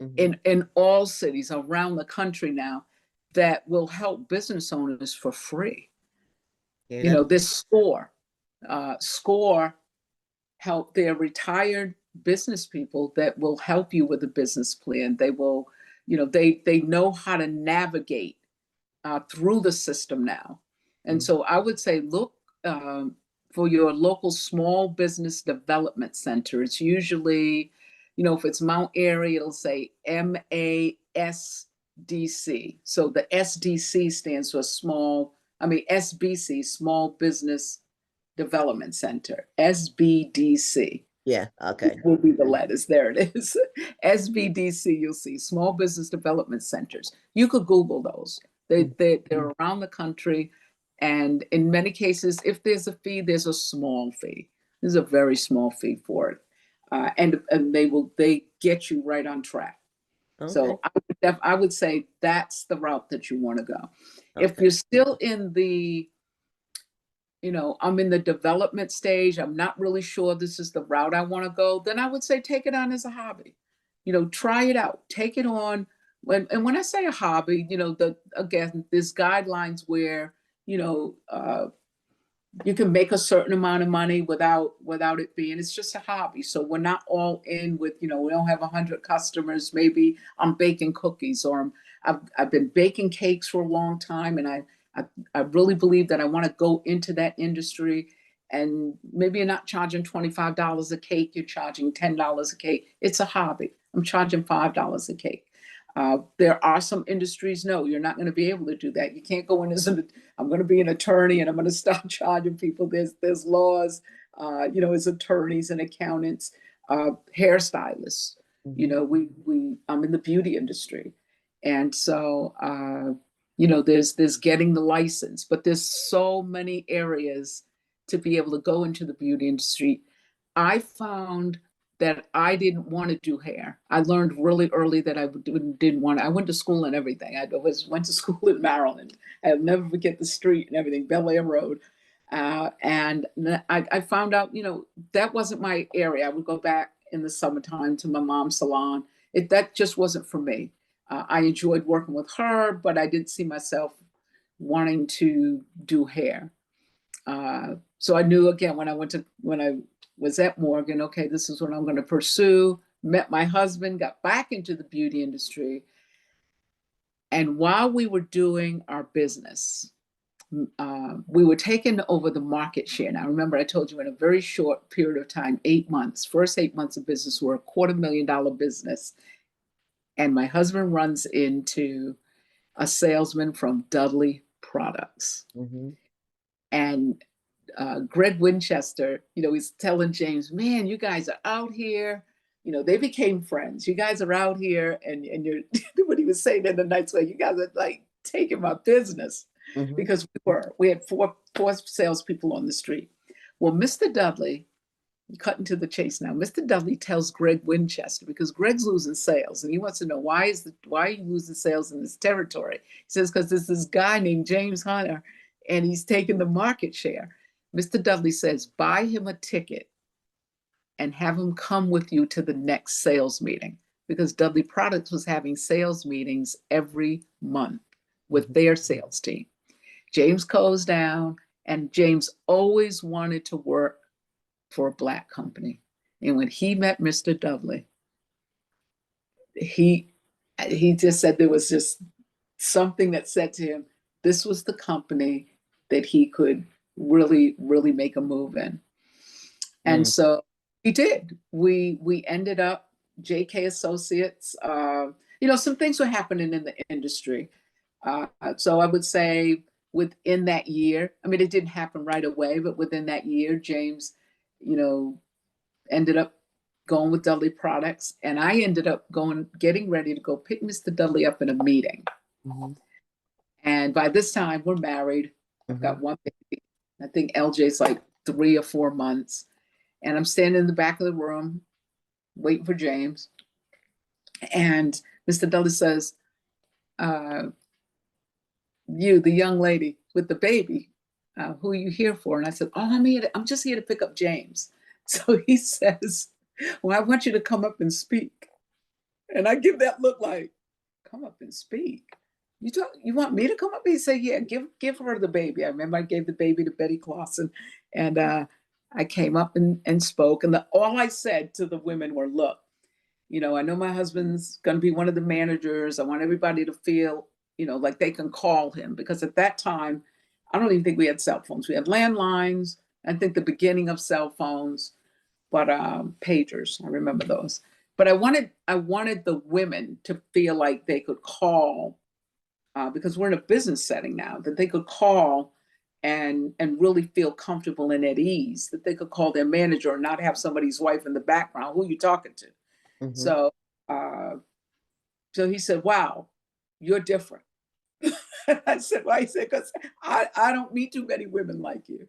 Mhm. in all cities around the country now that will help business owners for free. Yeah, that This score help their retired business people that will help you with a business plan. They will, they know how to navigate through the system now. And mhm. so I would say look for your local small business development center. It's usually, if it's Mount Airy, it'll say MASDC. So the SDC stands for SBC, Small Business Development Center, SBDC Yeah, okay. will be the letters. There it is. SBDC, you'll see Small Business Development Centers. You could Google those. Mhm. They're around the country, And in many cases, if there's a fee, there's a small fee. There's a very small fee for it. And they get you right on track. Okay. So I would say that's the route that you want to go. If Okay. you're still in the, I'm in the development stage, I'm not really sure this is the route I want to go, then I would say take it on as a hobby. Try it out, take it on. And when I say a hobby, again, there's guidelines where, you know, uh, you can make a certain amount of money without it being, it's just a hobby. So we're not all in with, we don't have 100 customers. Maybe I'm baking cookies, or I've been baking cakes for a long time, and I, I really believe that I want to go into that industry. And maybe you're not charging $25 a cake, you're charging $10 a cake. It's a hobby. I'm charging $5 a cake. There are some industries, no, you're not going to be able to do that. You can't go in as I'm going to be an attorney and I'm going to start charging people. There's laws, as attorneys and accountants, hairstylists. Mhm. I'm in the beauty industry, and so there's getting the license, but there's so many areas to be able to go into the beauty industry. I found that I didn't want to do hair. I learned really early that I didn't want to. I went to school and everything. Went to school in Maryland. I'll never forget the street and everything, Bel Air Road. And I found out, that wasn't my area. I would go back in the summertime to my mom's salon. That just wasn't for me. I enjoyed working with her, but I didn't see myself wanting to do hair. So I knew, again, when I was at Morgan, okay, this is what I'm going to pursue. Met my husband, got back into the beauty industry. And while we were doing our business, we were taking over the market share. Now, remember, I told you in a very short period of time, 8 months, first 8 months of business, were a $250,000 business. And my husband runs into a salesman from Dudley Products. Mhm. And Greg Winchester, he's telling James, man, you guys are out here. They became friends. You guys are out here, and you're what he was saying in the nights way, you guys are like taking my business, Mhm. because we had four salespeople on the street. Well, Mr. Dudley, cutting to the chase now, Mr. Dudley tells Greg Winchester, because Greg's losing sales, and he wants to know why are you losing sales in this territory? He says, because there's this guy named James Hunter, and he's taking the market share. Mr. Dudley says, buy him a ticket and have him come with you to the next sales meeting, because Dudley Products was having sales meetings every month with Mhm. their sales team. James goes down, and James always wanted to work for a Black company. And when he met Mr. Dudley, he just said there was just something that said to him, this was the company that he could really, really make a move in. And Mm. so he did. We ended up JK Associates. Some things were happening in the industry. So I would say within that year, I mean, it didn't happen right away, but within that year, James, you know, ended up going with Dudley Products, and I ended up getting ready to go pick Mr. Dudley up in a meeting. Mhm. And by this time, we're married. I've got Mhm. one baby. I think LJ's like 3 or 4 months. And I'm standing in the back of the room waiting for James. And Mr. Dudley says, uh, you, the young lady with the baby, who are you here for? And I said, oh, I'm just here to pick up James. So he says, well, I want you to come up and speak. And I give that look like, come up and speak. You want me to come up? He said, yeah, give her the baby. I remember I gave the baby to Betty Clausen, and I came up and spoke. And all I said to the women were, look, I know my husband's going to be one of the managers. I want everybody to feel, like they can call him, because at that time, I don't even think we had cell phones. We had landlines. I think the beginning of cell phones, but pagers. I remember those. But I wanted the women to feel like they could call, because we're in a business setting now, that they could call and really feel comfortable and at ease, that they could call their manager and not have somebody's wife in the background. Who are you talking to? Mhm. So, uh, so he said, "Wow, you're different." I said, why? He said, because I don't meet too many women like you.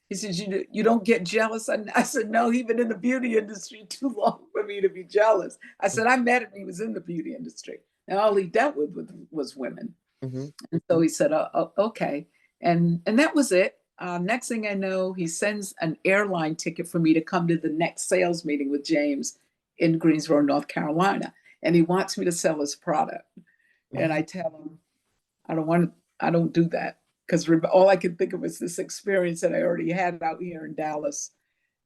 He says, you don't get jealous. I said, no, he been in the beauty industry too long for me to be jealous. I said, I met him, he was in the beauty industry. And all he dealt with was women. Mm-hmm. And so he said, okay. And that was it. Next thing I know, he sends an airline ticket for me to come to the next sales meeting with James in Greensboro, North Carolina. And he wants me to sell his product. And I tell him, I don't want to, I don't do that. Because all I can think of is this experience that I already had out here in Dallas.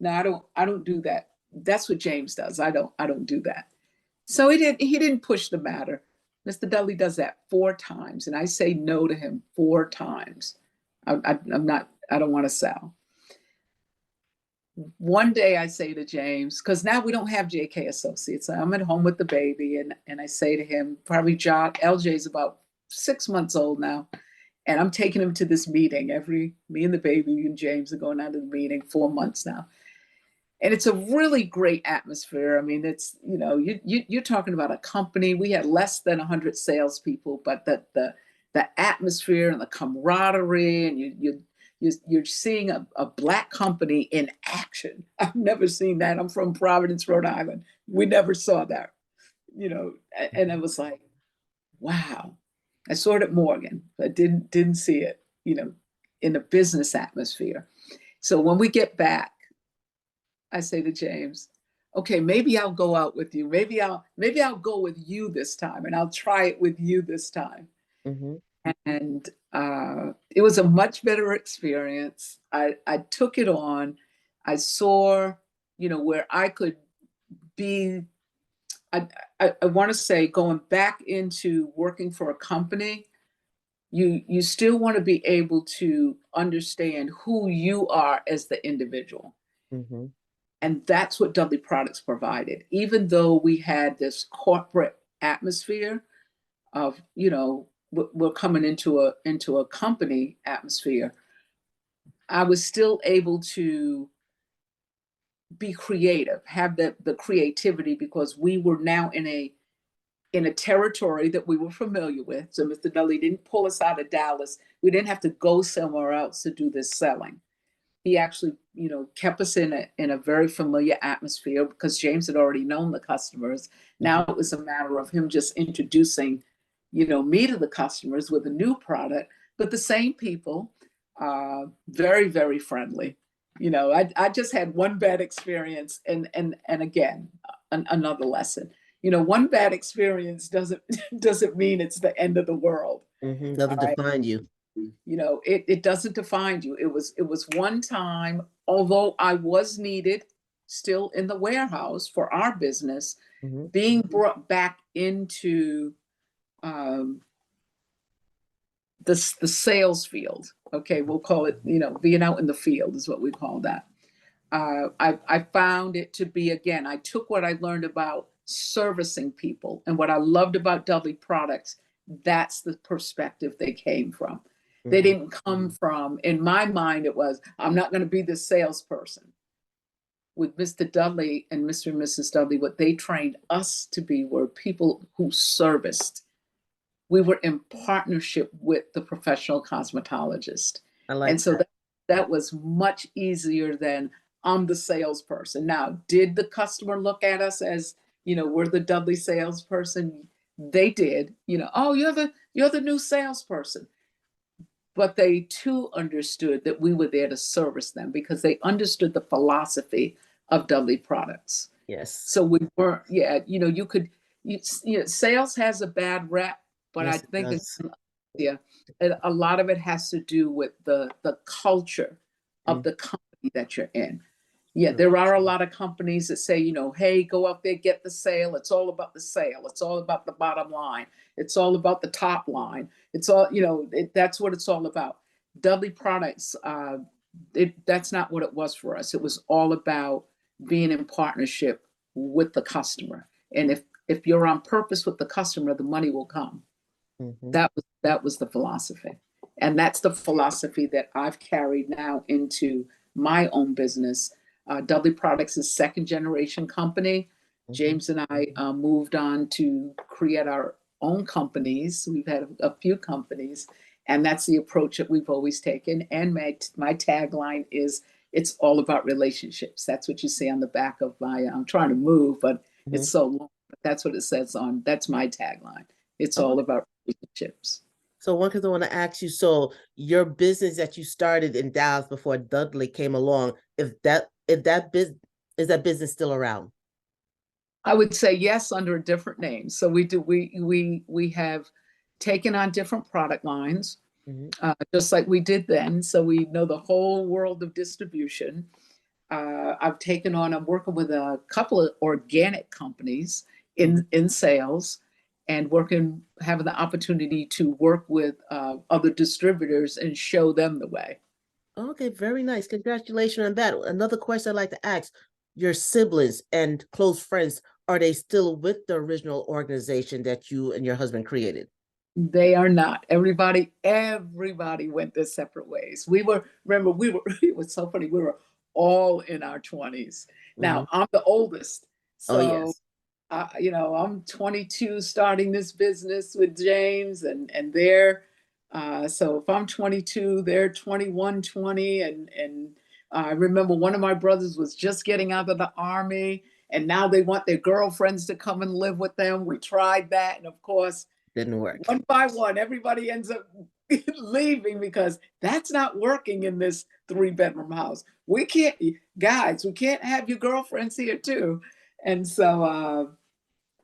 No, I don't do that. That's what James does. I don't do that. So he didn't push the matter. Mr. Dudley does that 4 times, and I say no to him 4 times. I'm not, I don't want to sell. One day I say to James, because now we don't have JK Associates. I'm at home with the baby, and I say to him, probably John, LJ's about 6 months old now, and I'm taking him to this meeting. Me and the baby and James are going out to the meeting 4 months now. And it's a really great atmosphere. I mean, it's, you're talking about a company. We had less than 100 salespeople, but the atmosphere and the camaraderie, and you're seeing a Black company in action. I've never seen that. I'm from Providence, Rhode Island. We never saw that, and it was like, wow. I saw it at Morgan, but didn't see it, in a business atmosphere. So when we get back, I say to James, okay, maybe I'll go out with you. Maybe I'll go with you this time, and I'll try it with you this time. Mm-hmm. And it was a much better experience. I took it on. I saw, where I could be. I want to say, going back into working for a company, you still want to be able to understand who you are as the individual. Mm-hmm. And that's what Dudley Products provided. Even though we had this corporate atmosphere of, we're coming into a company atmosphere, I was still able to be creative, have the creativity, because we were now in a territory that we were familiar with. So Mr. Dudley didn't pull us out of Dallas. We didn't have to go somewhere else to do this selling. He actually, kept us in a very familiar atmosphere, because James had already known the customers. Now it was a matter of him just introducing, me to the customers with a new product, but the same people, very, very friendly. I just had one bad experience, and again, another lesson. One bad experience doesn't mean it's the end of the world. Mm-hmm. All Doesn't right. define you. It doesn't define you. It was one time, although I was needed still in the warehouse for our business, Mm-hmm. being brought back into the sales field. Okay, we'll call it, being out in the field is what we call that. I found it to be, again, I took what I learned about servicing people, and what I loved about Dudley Products, that's the perspective they came from. They Mm-hmm. didn't come from, in my mind, it was, I'm not going to be the salesperson. With Mr. Dudley and Mr. and Mrs. Dudley, what they trained us to be were people who serviced. We were in partnership with the professional cosmetologist. I like And so that. that was much easier than, I'm the salesperson. Now, did the customer look at us as, we're the Dudley salesperson? They did, oh, you're the new salesperson. But they too understood that we were there to service them, because they understood the philosophy of Dudley Products. Yes. So we weren't, yeah, sales has a bad rep, but I Yes, it think does. yeah, a lot of it has to do with the culture of Mm-hmm. the company that you're in. Yeah, there are a lot of companies that say, hey, go out there, get the sale. It's all about the sale. It's all about the bottom line. It's all about the top line. It's all, that's what it's all about. Dudley Products, that's not what it was for us. It was all about being in partnership with the customer. And if you're on purpose with the customer, the money will come. Mm-hmm. That was the philosophy. And that's the philosophy that I've carried now into my own business. Dudley Products is second generation company. Mm-hmm. James and I moved on to create our own companies. We've had a few companies, and that's the approach that we've always taken. And my tagline is, "It's all about relationships." That's what you see on the back of my. I'm trying to move, but it's Mhm. so long. But that's what it says on. That's my tagline. It's Oh, all about relationships. so one because I want to ask you, so your business that you started in Dallas before Dudley came along, if that business is that business still around? I would say yes under a different name. So we have taken on different product lines, Mhm. just like we did then. So we know the whole world of distribution. I'm working with a couple of organic companies Mhm. in sales, and having the opportunity to work with other distributors and show them the way. Okay, very nice. Congratulations on that. Another question I'd like to ask, your siblings and close friends, are they still with the original organization that you and your husband created? They are not. Everybody went their separate ways. Remember, it was so funny. We were all in our 20s. Hmm. Now, I'm the oldest. Oh, So, yes. I'm 22 starting this business with James, and so if I'm 22, they're 21, 20. And I remember one of my brothers was just getting out of the army, and now they want their girlfriends to come and live with them. We tried that. And of course, Didn't work. one by one, everybody ends up leaving because that's not working in this 3 bedroom house. We can't, guys, we can't have your girlfriends here too. And so,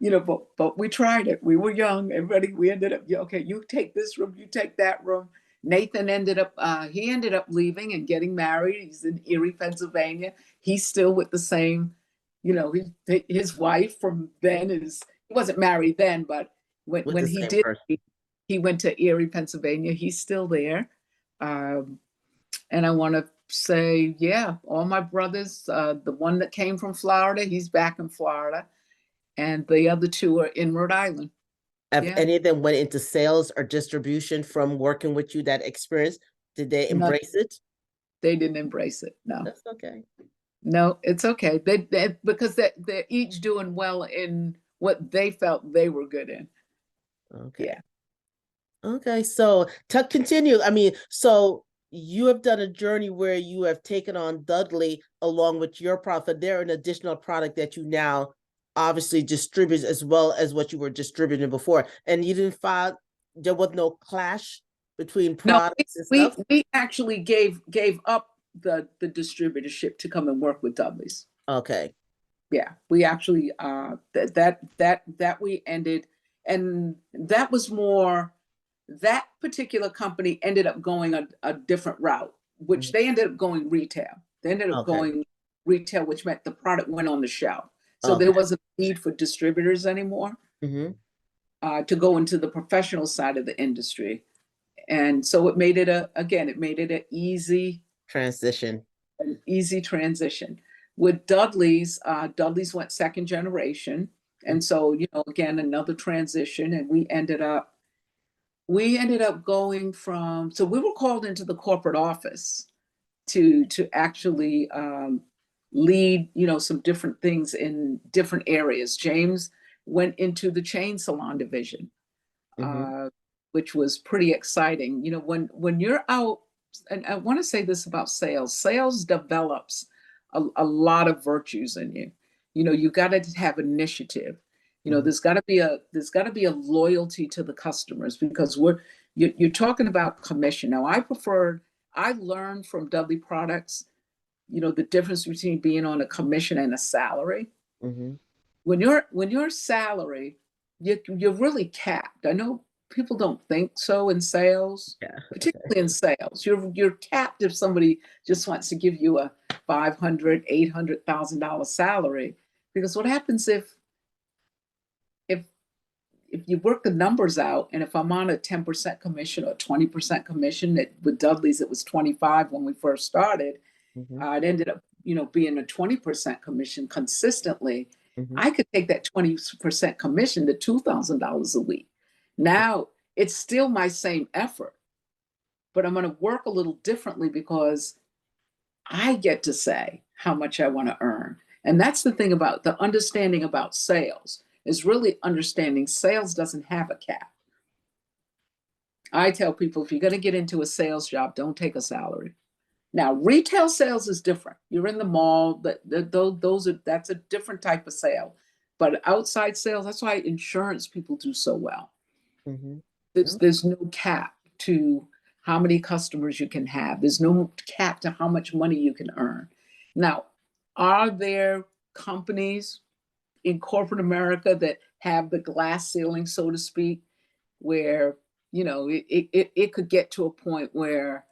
but we tried it. We were young. We ended up, "Yeah, okay, you take this room, you take that room." Nathan he ended up leaving and getting married. He's in Erie, Pennsylvania. He's still with the same, his wife from then he wasn't married then, but With when the he same did, person. he went to Erie, Pennsylvania. He's still there. Um, and I want to say, yeah, all my brothers, the one that came from Florida, he's back in Florida, and the other two are in Rhode Island. Have Yeah, any of them went into sales or distribution from working with you, that experience? Did they no, embrace it? they didn't embrace it. No, That's okay. no, it's okay. Because they're each doing well in what they felt they were good in. Okay. Yeah. Okay, so to continue, I mean, so you have done a journey where you have taken on Dudley along with your product. They're an additional product that you now obviously distribute as well as what you were distributing before. And you didn't find there was no clash between No, we products and we, stuff? we actually gave up the distributorship to come and work with Dudley's. Okay. Yeah, we actually that we ended, and that was more, that particular company ended up going a different route, which Mhm. they ended up going retail. They ended up Okay. going retail, which meant the product went on the shelf. So there Okay. wasn't a need for distributors anymore Hmm. to go into the professional side of the industry. And so it made it it made it Transition. an easy transition. With Dudley's, Dudley's went second generation. Mhm. And so, again, another transition. And we ended up going from, so we were called into the corporate office to actually lead, some different things in different areas. James went into the chain salon division, Hmm. uh, which was pretty exciting. When you're out, and I want to say this about sales. Sales develops a lot of virtues in you. You got to have initiative. Hmm. There's got to be a loyalty to the customers, because you're talking about commission. Now, I learned from Dudley Products, the difference between being on a commission and a salary. Hmm. When you're salary, you're really capped. I know people don't think so in sales, Yeah. particularly in sales. You're capped if somebody just wants to give you a 500, $800,000 salary. Because what happens if if you work the numbers out, and if I'm on a 10% commission or 20% commission, with Dudley's it was 25 when we first started. Hmm. It ended up, being a 20% commission consistently. Hmm. I could take that 20% commission to $2,000 a week. Now it's still my same effort, but I'm going to work a little differently because I get to say how much I want to earn. And that's the thing about the understanding about sales. is really understanding sales doesn't have a cap. I tell people if you're going to get into a sales job, don't take a salary. Now, retail sales is different. You're in the mall, those are that's a different type of sale. But outside sales, that's why insurance people do so well. Mm-hmm. There's no cap to how many customers you can have. There's no cap to how much money you can earn. Now, are there companies in corporate America that have the glass ceiling, so to speak, where it could get to a point where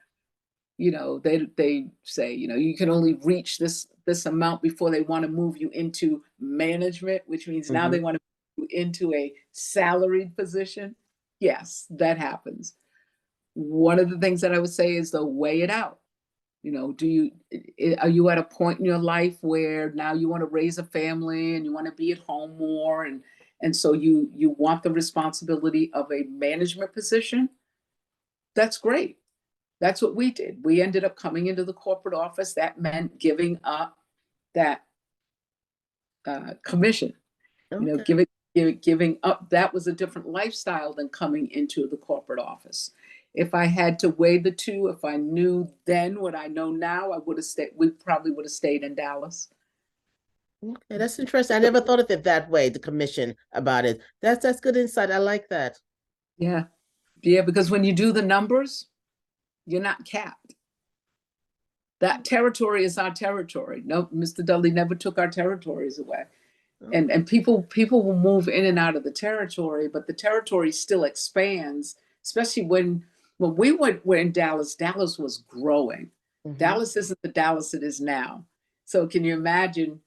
they say you can only reach this amount before they want to move you into management, which means now Mm-hmm. they want to move you into a salaried position. Yes, that happens. One of the things that I would say is to weigh it out. Are you at a point in your life where now you want to raise a family and you want to be at home more, and so you want the responsibility of a management position? That's great. That's what we did. We ended up coming into the corporate office. That meant giving up that commission, Okay. giving up. That was a different lifestyle than coming into the corporate office. If I had to weigh the two, if I knew then what I know now, I would have stayed. We probably would have stayed in Dallas. Okay, that's interesting. I never thought of it that way, the commission about it. That's good insight. I like that. Yeah, yeah, because when you do the numbers, you're not capped. That territory is our territory. No, Mr. Dudley never took our territories away. Okay. And people will move in and out of the territory, but the territory still expands, especially when were in Dallas. Dallas was growing. Mm-hmm. Dallas isn't the Dallas it is now. So can you imagine,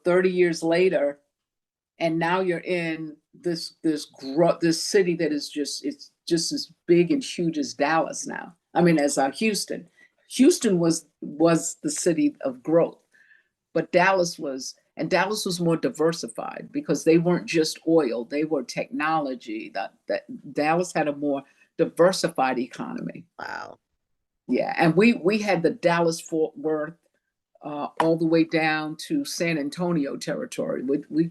30 years later, and now you're in this city that is it's just as big and huge as Dallas now. I mean, as Houston. Houston was the city of growth, but Dallas was more diversified because they weren't just oil, they were technology. That Dallas had a more diversified economy. Wow. Yeah, and we had the Dallas Fort Worth all the way down to San Antonio territory.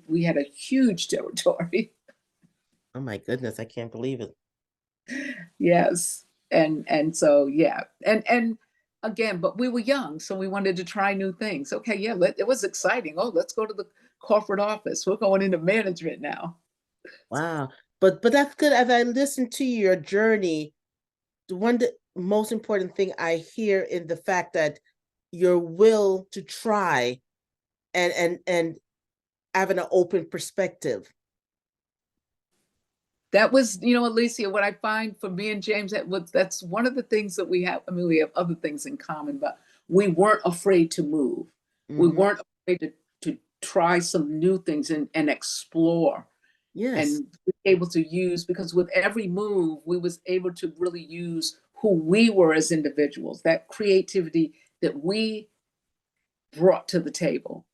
We had a huge territory. Oh my goodness, I can't believe it. Yes, and so yeah, and again, but we were young, so we wanted to try new things. Okay, yeah, it was exciting. Oh, let's go to the corporate office. We're going into management now. Wow. But that's good. As I listen to your journey, the most important thing I hear in the fact that your will to try and having an open perspective. That was, Alicia, what I find for me and James, that's one of the things that we have. I mean, we have other things in common, but we weren't afraid to move. We Mm-hmm. weren't afraid to try some new things and explore Yes. and be able to use, because with every move, we was able to really use who we were as individuals, that creativity that we brought to the table.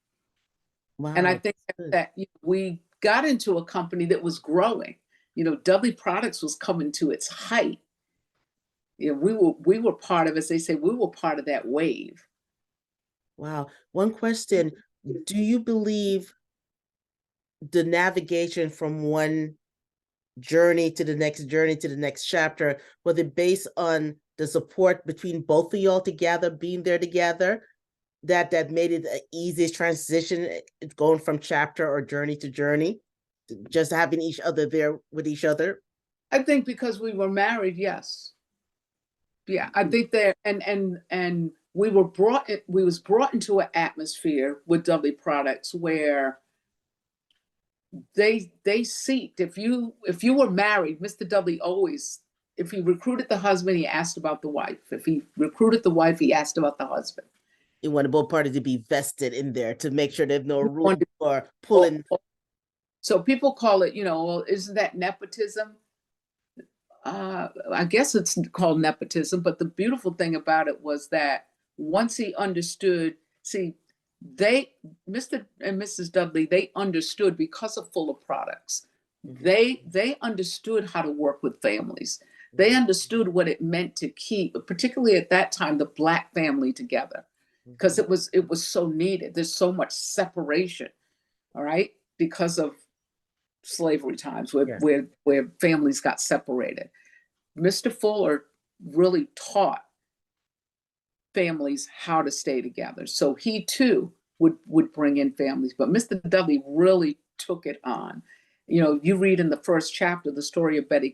And I Wow. think That's good. that we got into a company that was growing. Dudley Products was coming to its height. We were part of, as they say, we were part of that wave. Wow. One question. Do you believe the navigation from one journey to the next chapter, was it based on the support between both of y'all together, being there together, that made it an easiest transition, going from chapter or journey to journey, just having each other there with each other? I think because we were married, yes. Yeah, I think that, and we was brought into an atmosphere with Dudley Products where they seeked, if you were married, Mr. Dudley always, if he recruited the husband, he asked about the wife. If he recruited the wife, he asked about the husband. You wanted both parties to be vested in there to make sure there's no He room wanted- for pulling. So people call it, well, isn't that nepotism? I guess it's called nepotism, but the beautiful thing about it was that once he understood, see, they, Mr. and Mrs. Dudley, they understood because of Fuller Products. Mhm, They understood how to work with families. They mhm, understood what it meant to keep, particularly at that time, the Black family together, because mhm. it was so needed. There's so much separation, all right, because of slavery times where Yes. where families got separated. Mr. Fuller really taught families how to stay together. So he too would bring in families, but Mr. Dudley really took it on. You know, you read in the first chapter the story of Betty